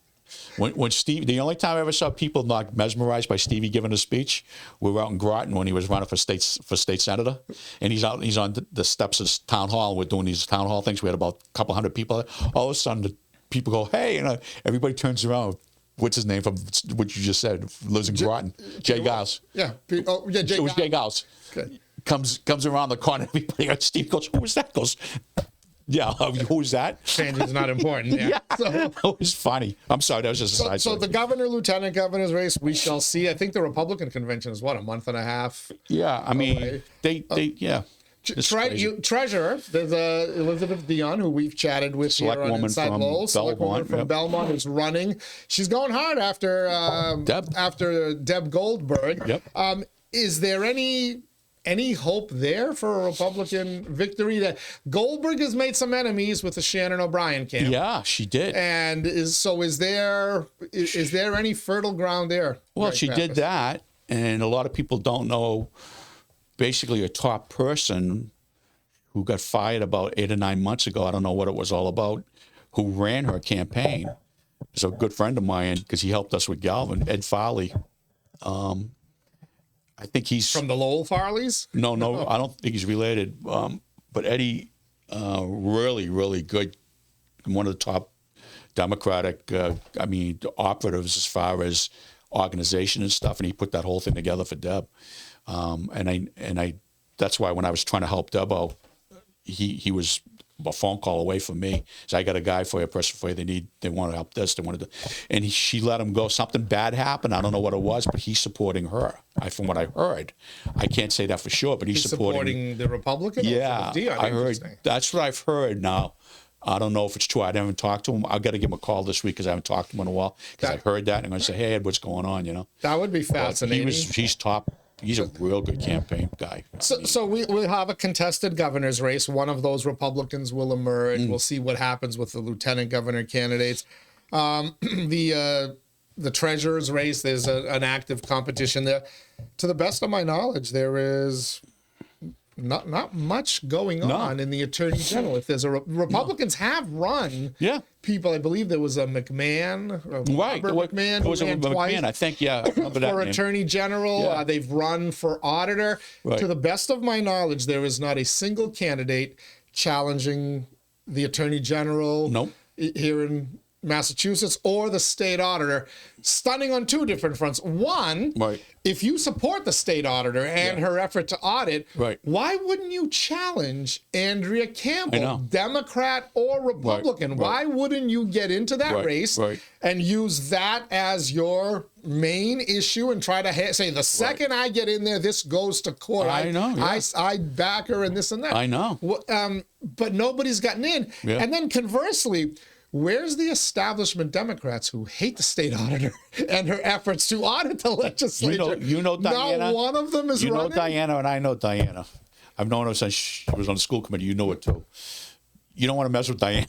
When Steve, the only time I ever saw people not mesmerized by Stevie giving a speech, we were out in Groton when he was running for state senator, and he's on the steps of town hall. And we're doing these town hall things. We had about a couple hundred people there. All of a sudden, the people go, "Hey!" and everybody turns around. What's his name from what you just said? Lives in Groton. J-Gow's. Yeah. It was J-Gow's. Okay. Comes around the corner. Everybody, Steve goes, "Who was that?" Goes. Yeah, who's that? Change not important. Yeah. So, that was funny. I'm sorry, that was just a side story. So the governor, lieutenant governor's race, we shall see. I think the Republican convention is, a month and a half? Yeah, I mean, Treasurer, there's Elizabeth Dion, who we've chatted with here on InsideLowell. Selectwoman from Belmont is running. She's going hard after Deb Goldberg. Yep. Is there any hope there for a Republican victory? That Goldberg has made some enemies with the Shannon O'Brien camp. Yeah, she did. And is there any fertile ground there? Well, she did that, and a lot of people don't know. Basically, a top person who got fired about 8 or 9 months ago. I don't know what it was all about. Who ran her campaign? Is a good friend of mine because he helped us with Galvin. Ed Farley. I think he's from the Lowell Farleys. No, I don't think he's related. But Eddie, really, really good. One of the top Democratic, operatives as far as organization and stuff. And he put that whole thing together for Deb. And that's why when I was trying to help Deb out, he was a phone call away from me. So I got a guy for you, a person for you. They want to help this. They wanted to, and she let him go. Something bad happened. I don't know what it was, but he's supporting her. From what I heard, I can't say that for sure, but he's supporting the Republican. Yeah, I heard. That's what I've heard. Now, I don't know if it's true. I haven't talked to him. I've got to give him a call this week because I haven't talked to him in a while. Because I heard that, and I'm going to say, "Hey, Ed, what's going on?" That would be fascinating. He's top. He's a real good campaign guy. So we'll have a contested governor's race. One of those Republicans will emerge. We'll see what happens with the lieutenant governor candidates. The treasurer's race, there's an active competition there. To the best of my knowledge, there is not much going on in the Attorney General. If there's a Republicans have run people, I believe there was a McMahon, Robert McMahon, it was who ran twice McMahon, I think, for Attorney General. They've run for auditor. To the best of my knowledge, there is not a single candidate challenging the Attorney General here in Massachusetts or the state auditor. Stunning on two different fronts. One, if you support the state auditor and her effort to audit, why wouldn't you challenge Andrea Campbell, Democrat or Republican? Why wouldn't you get into that race and use that as your main issue and try to say, the second I get in there, this goes to court. I back her and this and that. I know. But nobody's gotten in. And then conversely, where's the establishment Democrats who hate the state auditor and her efforts to audit the legislature? You know Diana. Not one of them is running. You know Diana, and I know Diana. I've known her since she was on the school committee. You know it too. You don't want to mess with Diana.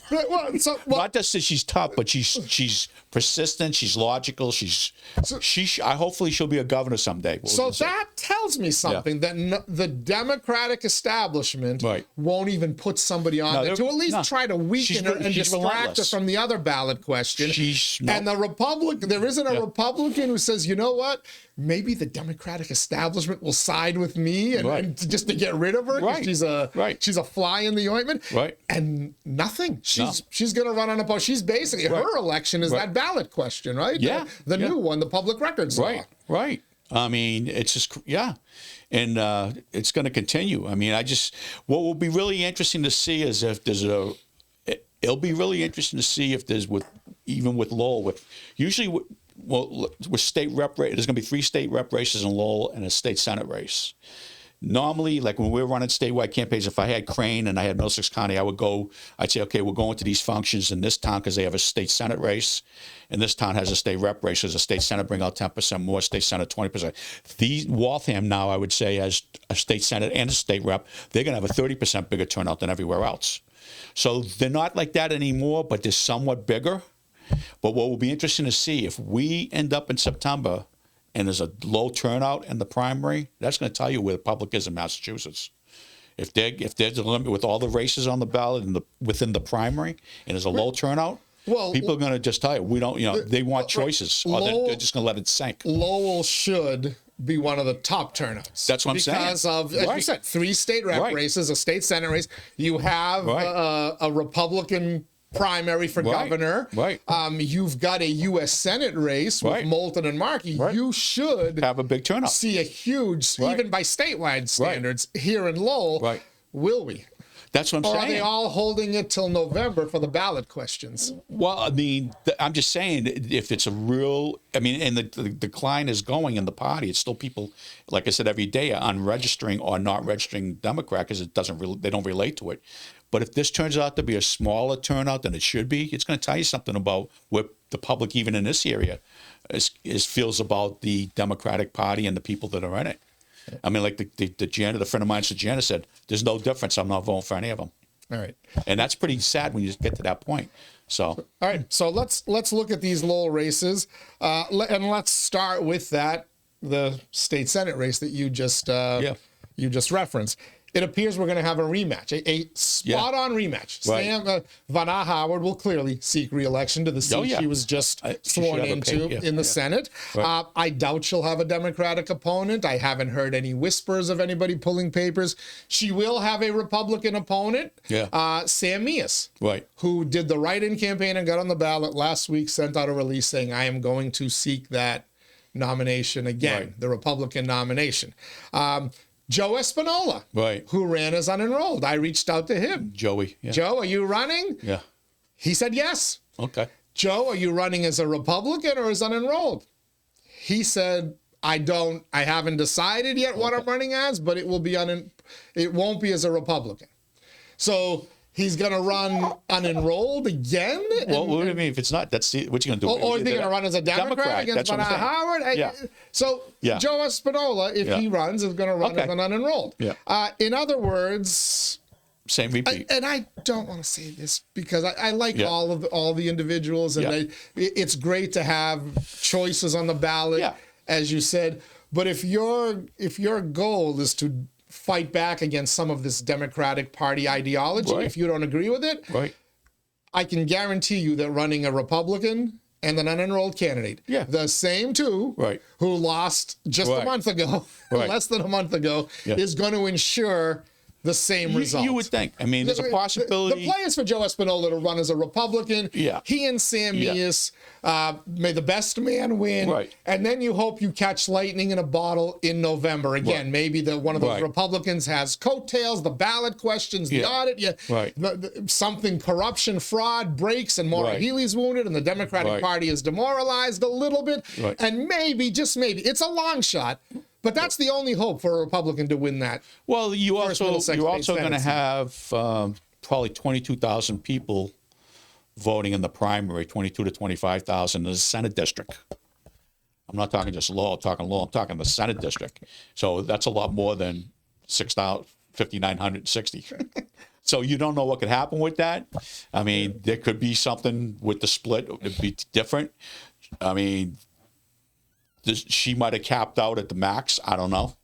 Not just that she's tough, but she's persistent. She's logical. Hopefully she'll be a governor someday. So that tells me something, that the Democratic establishment won't even put somebody on there to at least try to weaken her and distract her from the other ballot question. And the Republican, there isn't a Republican who says, you know what? Maybe the Democratic establishment will side with me and just to get rid of her because she's a fly in the ointment. And nothing. She's going to run unopposed. She's basically, her election is that ballot question, right? The new one, the public records law. I mean, it's just, and it's going to continue. I mean, what will be really interesting to see is if there's it'll be really interesting to see if there's even with Lowell, usually with state rep, there's going to be 3 state rep races in Lowell and a state Senate race. Normally, like when we were running statewide campaigns, if I had Crane and I had Middlesex County, I'd say, okay, we're going to these functions in this town because they have a state Senate race, and this town has a state rep race. There's a state Senate bring out 10% more, state Senate 20%. Waltham now, I would say, has a state Senate and a state rep. They're going to have a 30% bigger turnout than everywhere else. So they're not like that anymore, but they're somewhat bigger. But what will be interesting to see, if we end up in September and there's a low turnout in the primary, that's going to tell you where the public is in Massachusetts. If there's a limit with all the races on the ballot and within the primary, and there's a low turnout, people are going to just tell you, we don't, they want choices, or they're just going to let it sink. Lowell should be one of the top turnouts. That's what I'm saying. Because of, as you said, 3 state rep races, a state Senate race. You have a Republican primary for governor. You've got a U.S. Senate race with Moulton and Markey. You should have a big turnout. See a huge, even by statewide standards, here in Lowell. Will we? That's what I'm saying. Or are they all holding it till November for the ballot questions? Well, I mean, I'm just saying, if it's a real, and the decline is going in the party, it's still people, like I said, every day are unregistering or not registering Democrat because they don't relate to it. But if this turns out to be a smaller turnout than it should be, it's going to tell you something about what the public, even in this area, feels about the Democratic Party and the people that are in it. I mean, like the Janet, a friend of mine, Janet said, there's no difference. I'm not voting for any of them. All right. And that's pretty sad when you get to that point. So, all right. So let's look at these Lowell races, and let's start with the state Senate race that you just referenced. It appears we're going to have a rematch, a spot-on rematch. Sam Vanna Howard will clearly seek re-election to the seat she was just sworn into in the Senate. I doubt she'll have a Democratic opponent. I haven't heard any whispers of anybody pulling papers. She will have a Republican opponent, Sam Meas, who did the write-in campaign and got on the ballot last week, sent out a release saying, I am going to seek that nomination again, the Republican nomination. Joe Espinola, who ran as unenrolled. I reached out to him. Joey. Joe, are you running? Yeah. He said yes. Okay. Joe, are you running as a Republican or as unenrolled? He said, I haven't decided yet what I'm running as, but it will be it won't be as a Republican. So he's going to run unenrolled again? Well, what do you mean? If it's not, what you going to do? Or is he going to run as a Democrat against Vanna Howard? So Joe Espinola, if he runs, is going to run as an unenrolled. In other words, same repeat. And I don't want to say this because I like all the individuals, and it's great to have choices on the ballot, as you said. But if your goal is to fight back against some of this Democratic Party ideology if you don't agree with it. Right. I can guarantee you that running a Republican and an unenrolled candidate, the same two, who lost just a month ago, less than a month ago, is going to ensure the same result. You would think. I mean, there's a possibility. The play is for Joe Espinola to run as a Republican. Yeah. He and Sam Mears, may the best man win. Right. And then you hope you catch lightning in a bottle in November. Again, maybe one of those Republicans has coattails, the ballot questions, the audit. Something, corruption, fraud breaks, and Maura Healey's wounded, and the Democratic Party is demoralized a little bit. And maybe, just maybe, it's a long shot, but that's the only hope for a Republican to win that. Well, you're also going to have probably 22,000 people voting in the primary, 22 to 25,000 in the Senate district. I'm not talking just Lowell, I'm talking the Senate district. So that's a lot more than 5,960. So you don't know what could happen with that. I mean, there could be something with the split. It'd be different. I mean, she might have capped out at the max. I don't know.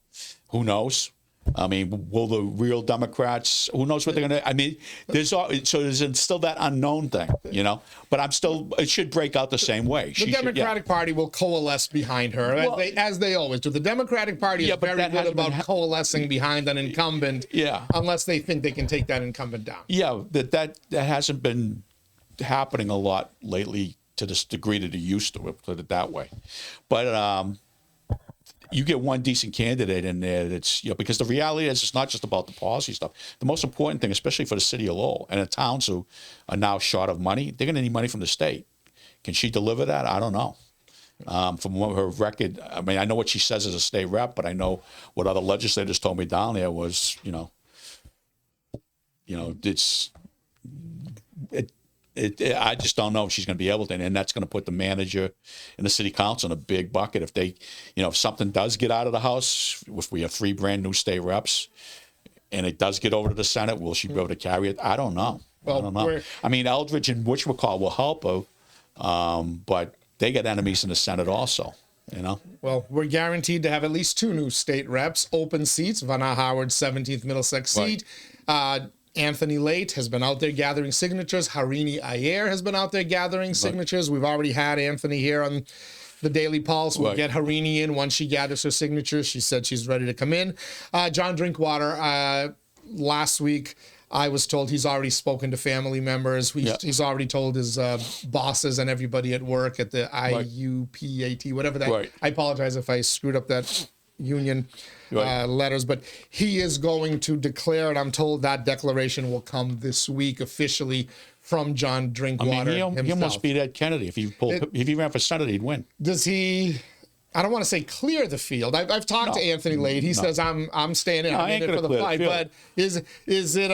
Who knows? I mean, will the real Democrats? Who knows what they're going to? I mean, there's still that unknown thing, you know. But it should break out the same way. The Democratic Party will coalesce behind her, as they always do. The Democratic Party is very good about coalescing behind an incumbent, unless they think they can take that incumbent down. Yeah, that hasn't been happening a lot lately to this degree that it used to, put it that way. But you get one decent candidate in there that's, because the reality is it's not just about the policy stuff. The most important thing, especially for the city of Lowell and the towns who are now short of money, they're going to need money from the state. Can she deliver that? I don't know. From what her record, I mean, I know what she says as a state rep, but I know what other legislators told me down there was, I just don't know if she's going to be able to, and that's going to put the manager and the city council in a big bucket. If they, if something does get out of the House, if we have 3 brand new state reps, and it does get over to the Senate, will she be able to carry it? I don't know. I don't know. I mean, Eldridge and whatchamacallit will help her, but they got enemies in the Senate also. Well, we're guaranteed to have at least 2 new state reps, open seats. Vanna Howard's 17th Middlesex seat. Anthony Late has been out there gathering signatures. Harini Ayer has been out there gathering signatures. We've already had Anthony here on the Daily Pulse. We'll get Harini in once she gathers her signatures. She said she's ready to come in. John Drinkwater, last week, I was told he's already spoken to family members. He's already told his bosses and everybody at work at the IUPAT, whatever that. I apologize if I screwed up that union letters, but he is going to declare, and I'm told that declaration will come this week officially from John Drinkwater himself. He must beat Ed Kennedy. If he ran for Senate, he'd win. Does he? I don't want to say clear the field. I've talked to Anthony Lade. He says I'm staying in. I'm in it for the fight. But is it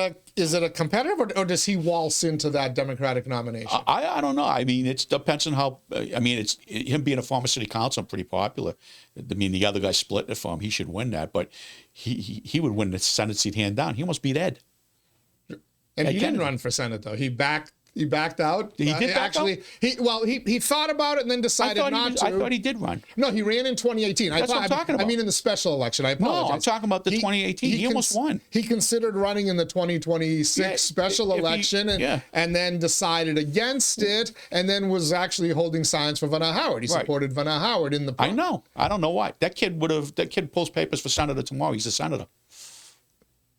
a competitive, or does he waltz into that Democratic nomination? I don't know. I mean, it depends on how. I mean, it's him being a former city councilman, pretty popular. I mean, the other guy split it for him. He should win that, but he would win the Senate seat hand down. He almost beat Ed. And he didn't run for Senate though. He backed out. He did actually. He thought about it and then decided not to. I thought he did run. No, he ran in 2018. That's what I'm talking about. I mean, in the special election. I apologize. No, I'm talking about the 2018. He almost won. He considered running in the 2026 special election and then decided against it, and then was actually holding signs for Vanna Howard. He supported Vanna Howard in the. I know. I don't know why. That kid pulls papers for senator tomorrow. He's a senator.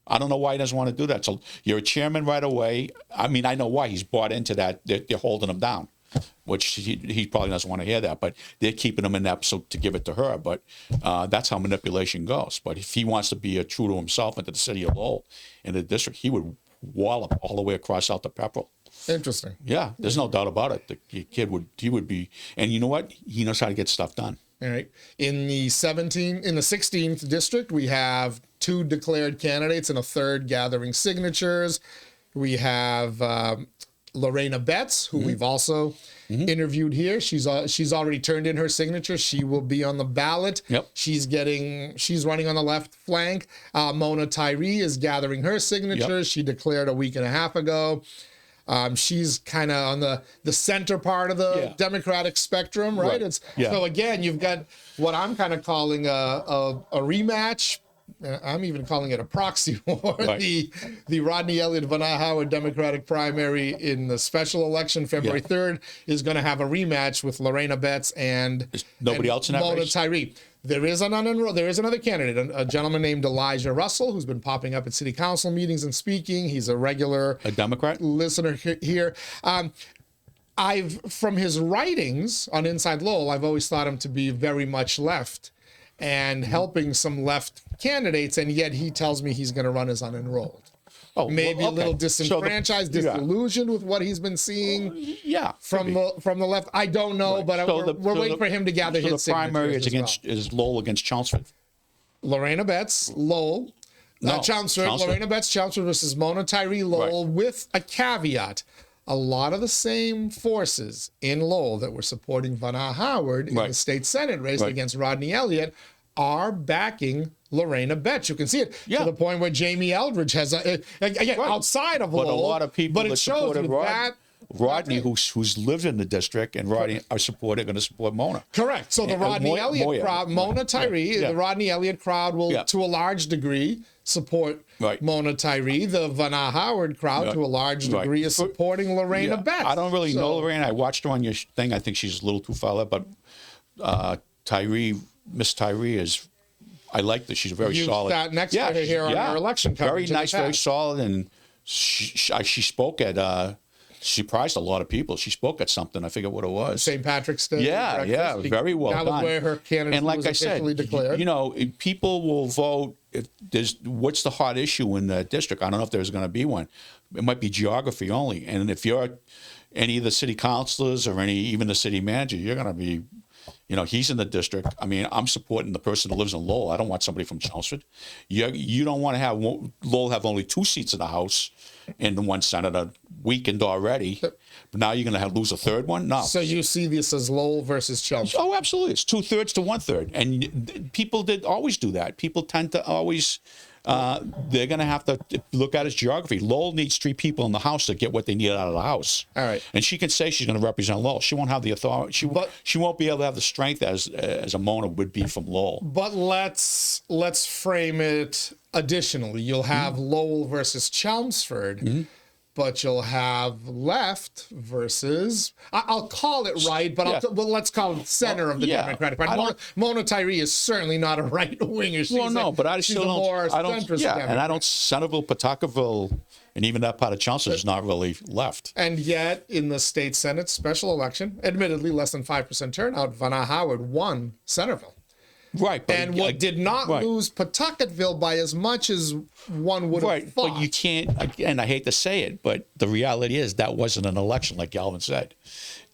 I don't know why he doesn't want to do that. So you're a chairman right away. I mean, I know why. He's bought into that. They're holding him down, which he probably doesn't want to hear that. But they're keeping him in that to give it to her. But that's how manipulation goes. But if he wants to be true to himself and to the city of Lowell and the district, he would wallop all the way across out to Pepperell. Interesting. Yeah, there's no doubt about it. The kid would be, and you know what? He knows how to get stuff done. All right. In the 16th district, we have 2 declared candidates and a 3rd gathering signatures. We have Lorena Betts, who we've also interviewed here. She's already turned in her signature. She will be on the ballot. Yep. She's running on the left flank. Mona Tyree is gathering her signatures. Yep. She declared a week and a half ago. She's kind of on the center part of the Democratic spectrum, right? So again, you've got what I'm kind of calling a rematch I'm even calling it a proxy war, the Rodney Elliott-Van Howard Democratic primary in the special election February 3rd is going to have a rematch with Lorena Betts and nobody else in that Mona race? Tyree. There is another candidate, a gentleman named Elijah Russell, who's been popping up at city council meetings and speaking. He's a regular Democrat listener here. From his writings on Inside Lowell, I've always thought him to be very much left and helping some left candidates, and yet he tells me he's going to run as unenrolled. Oh, maybe a little disenfranchised, disillusioned with what he's been seeing from the left. I don't know, but we're waiting for him to gather his signatures. The primary is Lowell against Chelmsford. Lorena Betts, Lowell. Chelmsford. Lorena Betts, Chelmsford versus Mona Tyree Lowell, with a caveat. A lot of the same forces in Lowell that were supporting Van Howard in the state Senate race against Rodney Elliott are backing Lorena Betts. You can see it to the point where Jamie Eldridge has, again, outside of Lowell. But a lot of people that supported Rodney, who's lived in the district, and Rodney are going to support Mona. Correct. So the Rodney Elliott crowd, Mona Tyree, the Rodney Elliott crowd will, to a large degree, support Mona Tyree. The Van Howard crowd, to a large degree, is supporting Lorena Betts. I don't really know Lorena. I watched her on your thing. I think she's a little too far left, but Miss Tyree is. I like that. She's very solid. Sat next to her here on our election coverage. Very nice, very solid, and she spoke at. She surprised a lot of people. She spoke at something. I forget what it was. St. Patrick's Day. Yeah, very well done. That was where her candidacy and like was I officially said, declared. You know, people will vote. If what's the hot issue in the district? I don't know if there's going to be one. It might be geography only. And if you're any of the city councilors or even the city manager, you're going to be. You know, he's in the district. I mean, I'm supporting the person that lives in Lowell. I don't want somebody from Chelmsford. You don't want to have Lowell have only 2 seats in the House and 1 senator weakened already. But now you're going to lose a third one? No. So you see this as Lowell versus Chelmsford? Oh, absolutely. It's 2/3 to 1/3. And people did always do that. People tend to always... they're going to have to look at its geography. Lowell needs 3 people in the House to get what they need out of the House. All right. And she can say she's going to represent Lowell. She won't have the authority. She won't be able to have the strength as a Mona would be from Lowell. But let's frame it additionally. You'll have Lowell versus Chelmsford. But you'll have left versus, I'll call it right, but let's call it center of the Democratic Party. Mona Tyree is certainly not a right winger. She's but I still don't. Democrat. And I don't. Centerville, Pawtuckaville, and even that part of Chelmsford is not really left. And yet, in the state Senate special election, admittedly less than 5% turnout, Van Howard won Centerville. Right. But and what did not lose Pawtuckaville by as much as one would have thought. But you can't, again, I hate to say it, but the reality is that wasn't an election, like Galvin said.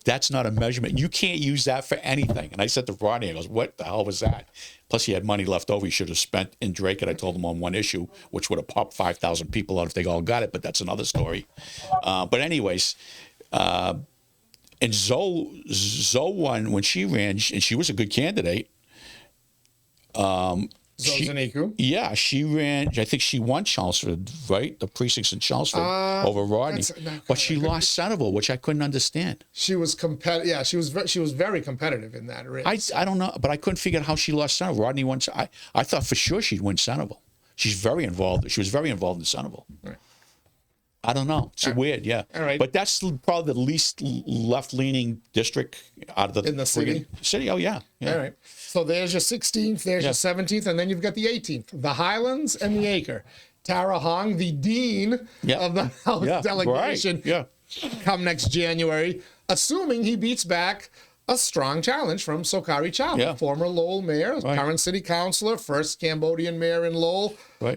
That's not a measurement. You can't use that for anything. And I said to Rodney, I goes, what the hell was that? Plus, he had money left over he should have spent in Drake, and I told him on one issue, which would have popped 5,000 people out if they all got it, but that's another story. But anyways, and Zoe won when she ran, and she was a good candidate. 𝐃𝐚𝐢𝐥𝐲? Yeah, she ran. I think she won Chelmsford, right? The precincts in Chelmsford over Rodney, but she lost Centerville, which I couldn't understand. She was competitive. Yeah, she was very competitive in that race. I don't know, but I couldn't figure out how she lost Centerville. Rodney won. I thought for sure she'd win Centerville. She's very involved. She was very involved in Centerville. Right. I don't know. It's weird, yeah. All right. But that's probably the least left-leaning district out of in the city. Oh yeah. All right. So there's your 16th, there's your 17th, and then you've got the 18th, the Highlands and the Acre. Tara Hong, the dean of the House delegation, come next January, assuming he beats back a strong challenge from 𝐃𝐚𝐢𝐥𝐲, former Lowell mayor, current city councilor, first Cambodian mayor in Lowell. Right.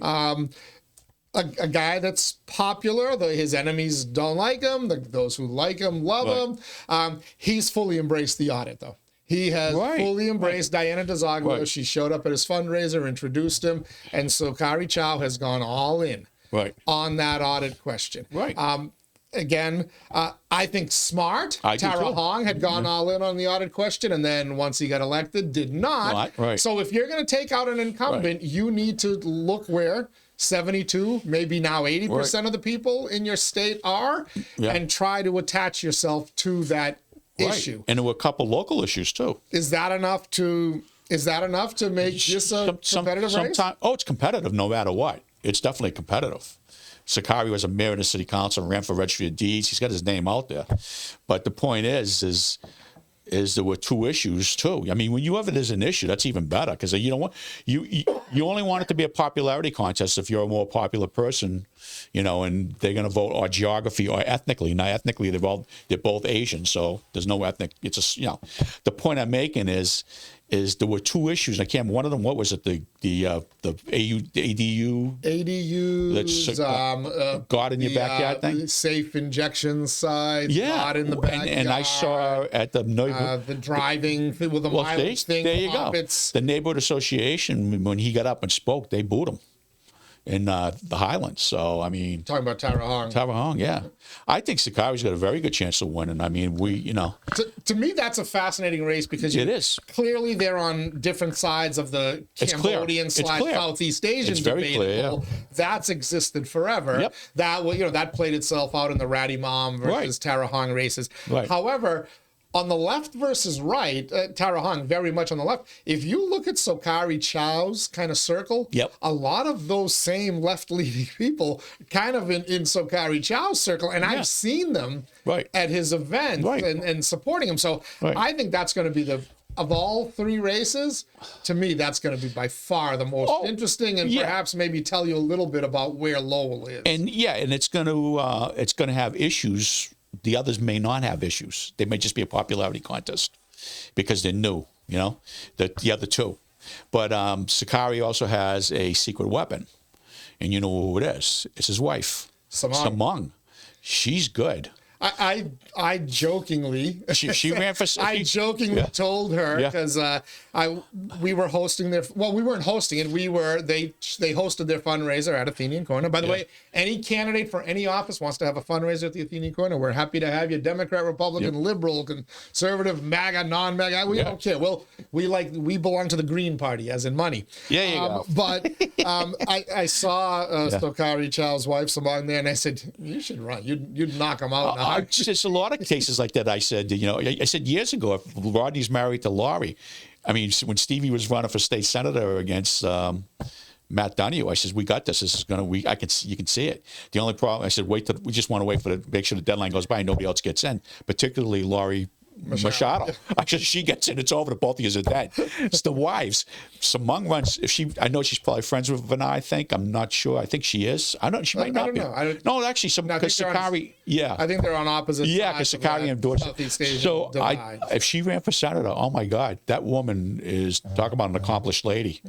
A guy that's popular. His enemies don't like him. Those who like him love him. He's fully embraced the audit, though. He has fully embraced Diana 𝐃𝐚𝐢𝐥𝐲. She showed up at his fundraiser, introduced him, and so 𝐃𝐚𝐢𝐥𝐲 has gone all in on that audit question. Again, I think smart. Tara Hong had gone all in on the audit question, and then once he got elected, did not. So if you're going to take out an incumbent, you need to look where 72, maybe now 80% of the people in your state are, and try to attach yourself to that issue. And there were a couple local issues too. Is that enough to Is that enough to make this a competitive race? Oh, it's competitive no matter what. It's definitely competitive. 𝐃𝐚𝐢𝐥𝐲 was a mayor in the city council, ran for registry of deeds. He's got his name out there. But the point is there were two issues too. I mean, when you have it as an issue, that's even better because you don't want you only want it to be a popularity contest if you're a more popular person, and they're going to vote or geography or ethnically. Now, ethnically, they're both Asian, so there's no ethnic. It's the point I'm making is there were two issues. I can't. One of them, what was it? The ADU. ADUs. God in your backyard thing. Safe injection sites. Yeah. God in the backyard. And I saw at the the driving with the mileage thing. There you go. The neighborhood association, when he got up and spoke, they booed him in the Highlands. So, I mean... Talking about Tara Hong. Tara Hong, yeah. I think 𝐃𝐚𝐢𝐥𝐲's got a very good chance of winning. I mean, To me, that's a fascinating race because it is. Clearly they're on different sides of the Cambodian/Southeast Asian debate. Clear, yeah. That's existed forever. Yep. That played itself out in the Ratty Mom versus Tara Hong races. Right. However, on the left versus right, Tara Hong very much on the left. If you look at 𝐃𝐚𝐢𝐥𝐲's kind of circle, a lot of those same left-leaning people kind of in 𝐃𝐚𝐢𝐥𝐲's circle, and I've seen them at his events and supporting him. So I think that's going to be of all three races, to me, that's going to be by far the most interesting, and perhaps maybe tell you a little bit about where Lowell is. And it's going to have issues. The others may not have issues. They may just be a popularity contest because they're new, the other two. But 𝐃𝐚𝐢𝐥𝐲 also has a secret weapon, and you know who it is. It's his wife, 𝐃𝐚𝐢𝐥𝐲. She's good. I jokingly she ran for. I jokingly told her because we were hosting their. Well, we weren't hosting it. They hosted their fundraiser at Athenian Corner. By the way, any candidate for any office wants to have a fundraiser at the Athenian Corner. We're happy to have you. Democrat, Republican, liberal, conservative, MAGA, non-MAGA. We don't care. We belong to the Green Party, as in money. Yeah, you go. But I saw 𝐃𝐚𝐢𝐥𝐲's wife Simone there, and I said, "You should run. You'd knock them out." There's a lot of cases like that. I said years ago, if Rodney's married to Laurie, I mean, when Stevie was running for state senator against Matt Donohue, I said, "We got this. This is gonna. You can see it." The only problem, I said, we just want to wait make sure the deadline goes by and nobody else gets in, particularly Laurie Machado. Actually, she gets in. It's over. The both of you are dead. It's the wives. Simone runs. I know she's probably friends with Vinay. I think. I'm not sure. I think she is. I don't. She might not be. No, actually, because 𝐃𝐚𝐢𝐥𝐲. Yeah. I think they're on opposite. Yeah, because 𝐃𝐚𝐢𝐥𝐲 endorsed. So if she ran for senator, oh my God, that woman is talk about an accomplished lady.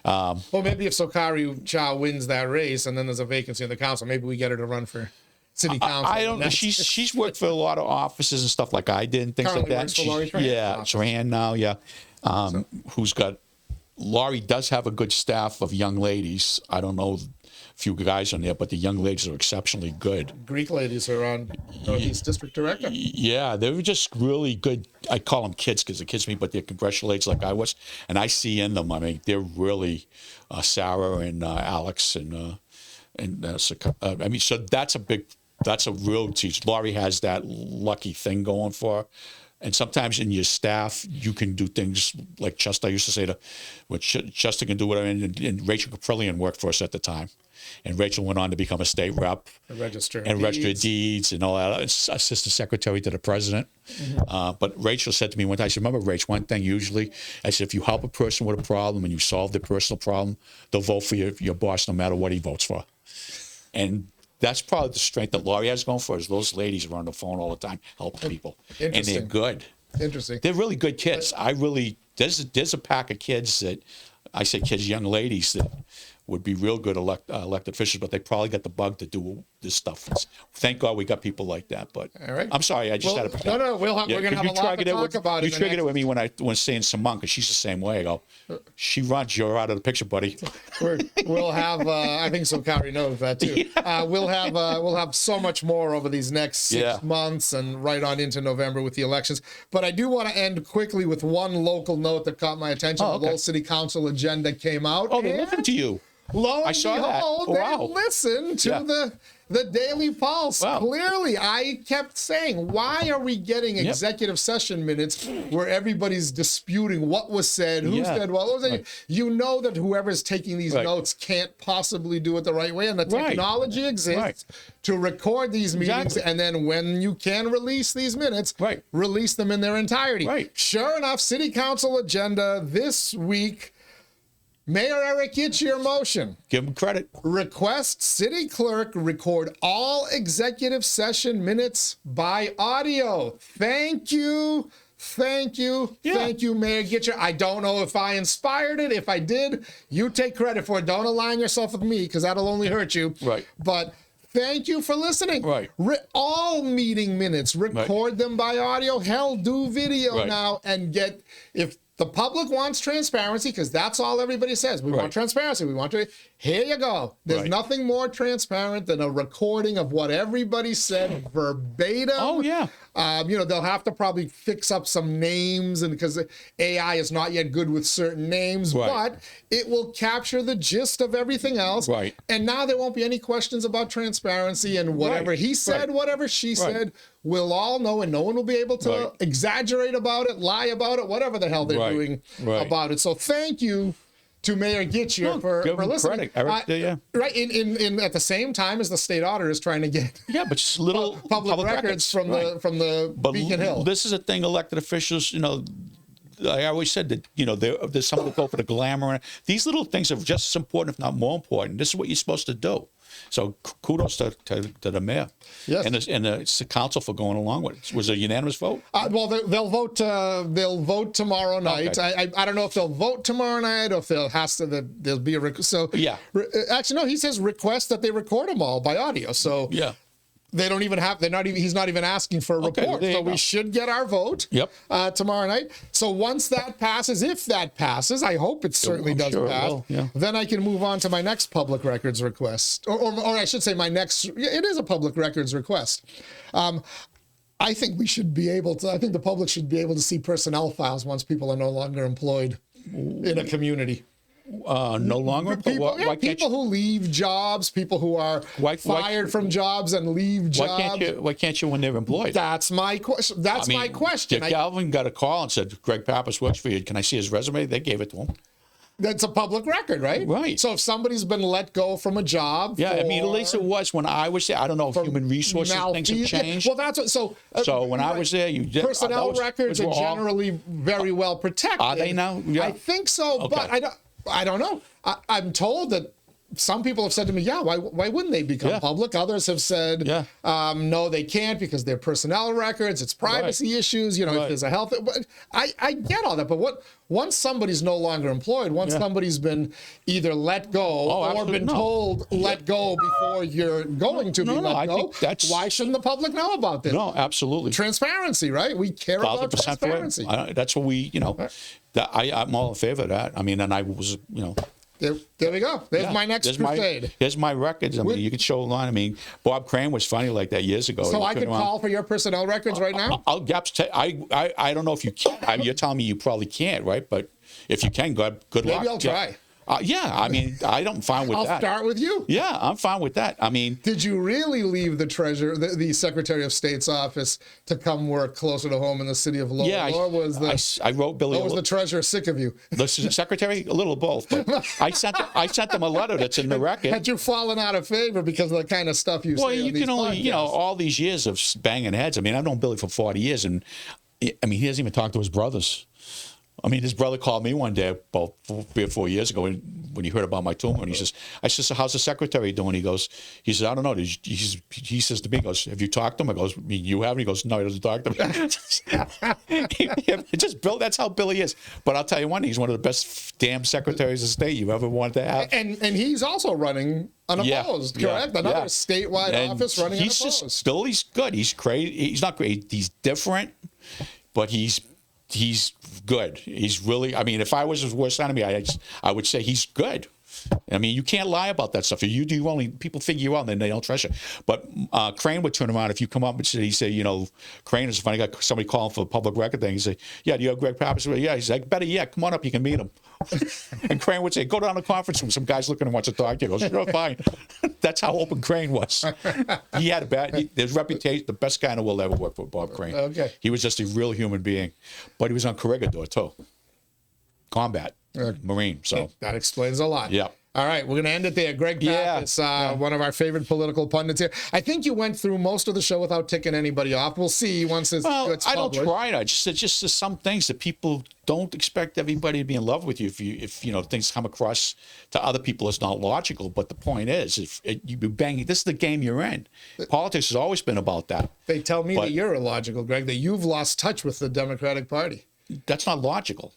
Well, maybe if 𝐃𝐚𝐢𝐥𝐲 wins that race and then there's a vacancy in the council, maybe we get her to run for city council. I don't know. She's worked for a lot of offices and stuff like I did and things like that. Tran now, who's got Laurie does have a good staff of young ladies. I don't know a few guys on there, but the young ladies are exceptionally good. Greek ladies are on Northeast District Director. Yeah, they were just really good. I call them kids because they're kids to me, but they're congressional aides like I was. And I see in them, I mean, they're really Sarah and Alex and I mean, so that's a real teach. Laurie has that lucky thing going for her. And sometimes in your staff, you can do things like Chester. I used to say Chester can do whatever. And Rachel Caprillion worked for us at the time. And Rachel went on to become a state rep. Register of Deeds and all that. Assistant secretary to the president. Mm-hmm. But Rachel said to me one time, I said, remember, Rach, one thing usually, I said, if you help a person with a problem and you solve their personal problem, they'll vote for your boss no matter what he votes for. And that's probably the strength that Laurie has going for us. Those ladies are on the phone all the time, helping people, and they're good. Interesting. They're really good kids. There's a pack of kids that I say kids, young ladies that would be real good elected officials, but they probably got the bug to do this stuff. Thank God we got people like that. But all right. I'm sorry, I just had a no. We're going to have a lot to talk about. You triggered it with me when I was saying 𝐃𝐚𝐢𝐥𝐲, because she's the same way. I go, she runs, you're out of the picture, buddy. We'll have. I think 𝐃𝐚𝐢𝐥𝐲 knows that too. Yeah. We'll have so much more over these next 6 months and right on into November with the elections. But I do want to end quickly with one local note that caught my attention. The Lowell City Council agenda came out. Oh, they listened to you. lo and I saw behold, that. Wow. they listened to the Daily Pulse. Wow. Clearly, I kept saying, why are we getting executive session minutes where everybody's disputing what was said, who said what was said? Right. You know that whoever's taking these notes can't possibly do it the right way, and the technology exists to record these meetings, and then when you can release these minutes, release them in their entirety. Sure enough, City Council agenda this week. Mayor Eric Hetch, your motion. Give him credit. Request city clerk record all executive session minutes by audio. Thank you. Thank you. Thank you, Mayor Hetch. I don't know if I inspired it. If I did, you take credit for it. Don't align yourself with me because that'll only hurt you. Right. But thank you for listening. Right. All meeting minutes, record them by audio. Hell, do video now and get, if the public wants transparency, because that's all everybody says. We want transparency. We want to. Here you go. There's nothing more transparent than a recording of what everybody said verbatim. Oh, yeah. You know, they'll have to probably fix up some names, and because AI is not yet good with certain names, but it will capture the gist of everything else. And now there won't be any questions about transparency, and whatever he said, whatever she said, we'll all know, and no one will be able to exaggerate about it, lie about it, whatever the hell they're doing about it. So thank you to Mayor Hetch for listening. Eric, in at the same time as the state auditor is trying to get but just little public records from the Beacon Hill. This is a thing elected officials, you know, I always said that, you know, there's some that go for the glamour. These little things are just as important, if not more important. This is what you're supposed to do. So kudos to the mayor and the council for going along with it. Was it a unanimous vote? Well, they'll vote. They'll vote tomorrow night. Okay. I don't know if they'll vote tomorrow night or if there'll be a so. Yeah. Actually, no. He says request that they record them all by audio. So they don't even have. He's not even asking for a report. So we should get our vote. Tomorrow night. So once that passes, if that passes, I hope it certainly does pass. Then I can move on to my next public records request, or I should say my next. It is a public records request. I think we should be able to. I think the public should be able to see personnel files once people are no longer employed in a community. No longer people who leave jobs, people who are fired from jobs and leave jobs. Why can't you when they're employed? That's my question. My question. Galvin got a call and said, Greg Pappas works for you. Can I see his resume? They gave it to him. That's a public record, right? Right. So if somebody's been let go from a job, I mean, at least it was when I was there. I don't know if human resources things have changed. Well, that's what. So when I was there, personnel records are generally very well protected. Are they now? I think so, but I don't know. I'm told that some people have said to me, why wouldn't they become public? Others have said, no, they can't because they're personnel records. It's privacy issues. You know, if there's a health. But I get all that. But once somebody's no longer employed, once somebody's been either let go or been told let go before you're going to be let go, why shouldn't the public know about this? No, absolutely. Transparency, right? We care about transparency. That's what we, I'm all in favor of that. I mean, and I was, There we go. There's my next crusade. Here's my records. I mean, you can show a line. I mean, Bob Crane was funny like that years ago. So I could call for your personnel records right now? I don't know if you can. You're telling me you probably can't, right? But if you can, good luck. Maybe I'll try. I mean, I'm fine with that. I'll start with you. Yeah, I'm fine with that. I mean, did you really leave the Secretary of State's office to come work closer to home in the city of Lowell? Yeah, I wrote Billy. Or was the treasurer sick of you? The secretary, a little of both. But I sent them a letter that's in the record. Had you fallen out of favor because of the kind of stuff you say? Well, you can only, all these years of banging heads. I mean, I've known Billy for 40 years, and I mean, he doesn't even talk to his brothers. I mean, his brother called me one day about 3 or 4 years ago when he heard about my tumor, and he says, so how's the secretary doing? He says, I don't know. He says to me, he goes, have you talked to him? I goes, you haven't? He goes, no, he doesn't talk to me. That's how Billy is. But I'll tell you one, he's one of the best damn secretaries of state you ever wanted to have. And he's also running unopposed, correct? Another statewide office running unopposed. Billy's good. He's great. He's not great. He's different, but he's good. He's really, I mean, if I was his worst enemy, I would say he's good. I mean, you can't lie about that stuff. You only people figure you out, and then they don't trust you. But Crane would turn around if you come up and say, you know, Crane is funny. Got somebody calling for a public record thing. He say, yeah, do you have Greg Pappas? Yeah, he's like, better yet, come on up, you can meet him. And Crane would say, go down to the conference room. Some guy's looking and wants to talk to you. He goes, sure, fine. That's how open Crane was. He had his reputation, the best guy in the world ever worked for, Bob Crane. Okay. He was just a real human being. But he was on Corregidor, too. Combat. Marine. So that explains a lot. Yeah. All right, we're going to end it there. Greg Pappas, one of our favorite political pundits here. I think you went through most of the show without ticking anybody off. We'll see once it's published. I don't try to. It's just some things that people don't expect everybody to be in love with you. If you know things come across to other people, it's not logical. But the point is, if you be banging, this is the game you're in. Politics has always been about that. They tell me that you're illogical, Greg. That you've lost touch with the Democratic Party. That's not logical.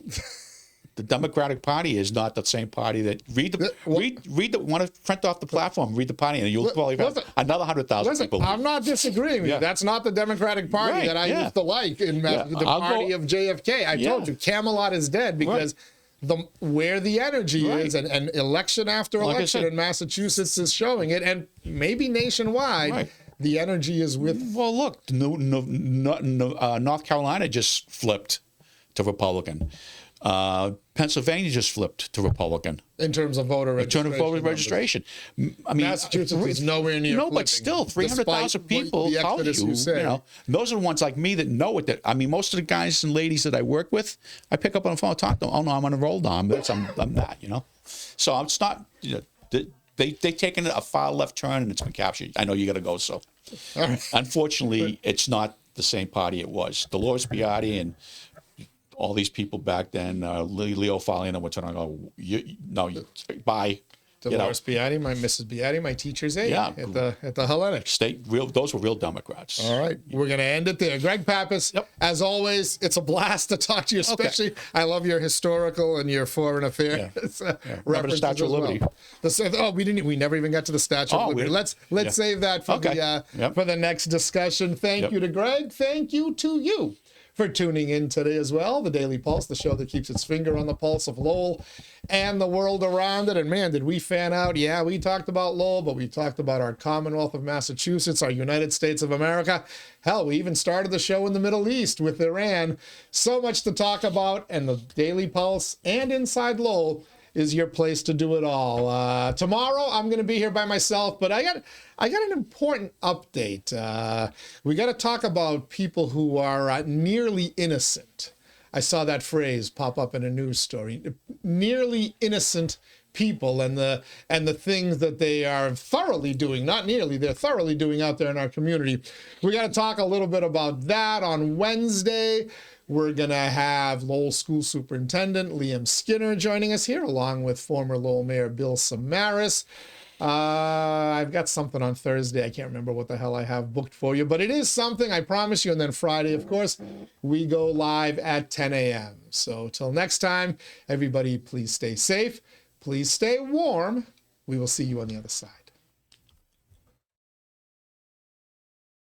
The Democratic Party is not the same party that read the want to print off the platform, read the party, and you'll probably have another 100,000 people. I'm not disagreeing with you. That's not the Democratic Party that I used to like in the party of JFK. I told you, Camelot is dead because where the energy is, and election after election in Massachusetts is showing it, and maybe nationwide. The energy is with. Well, look, North Carolina just flipped to Republican. Pennsylvania just flipped to Republican in terms of voter registration. I mean, Massachusetts is nowhere near. No, but still, 300,000 people tell you. You know, those are the ones like me that know it. That I mean, most of the guys and ladies that I work with, I pick up on the phone, and talk to them. Oh no, I'm on a roll down. I'm not. You know, so it's not. You know, they've taken a far left turn and it's been captured. I know you got to go. So, unfortunately, it's not the same party it was. Dolores Biati and all these people back then, Leo Faliana, what's on? Bye. Dolores Biati, my Mrs. Biati, my teacher's aide at the Hellenic. Those were real Democrats. All right, we're going to end it there. Greg Pappas, as always, it's a blast to talk to you, especially I love your historical and your foreign affairs. Remember the Statue of Liberty. We never even got to the Statue of Liberty. Let's save that for the next discussion. Thank you to Greg. Thank you to you for tuning in today as well. The Daily Pulse, the show that keeps its finger on the pulse of Lowell and the world around it. And man, did we fan out. Yeah, we talked about Lowell, but we talked about our Commonwealth of Massachusetts, our United States of America. Hell, we even started the show in the Middle East with Iran. So much to talk about, and the Daily Pulse and Inside Lowell is your place to do it all. Tomorrow, I'm going to be here by myself, but I got an important update. We got to talk about people who are nearly innocent. I saw that phrase pop up in a news story. Nearly innocent people and the things that they are thoroughly doing, not nearly, they're thoroughly doing out there in our community. We got to talk a little bit about that on Wednesday. We're going to have Lowell School Superintendent Liam Skinner joining us here, along with former Lowell Mayor Bill Samaras. I've got something on Thursday. I can't remember what the hell I have booked for you, but it is something, I promise you. And then Friday, of course, we go live at 10 a.m. So till next time, everybody, please stay safe. Please stay warm. We will see you on the other side.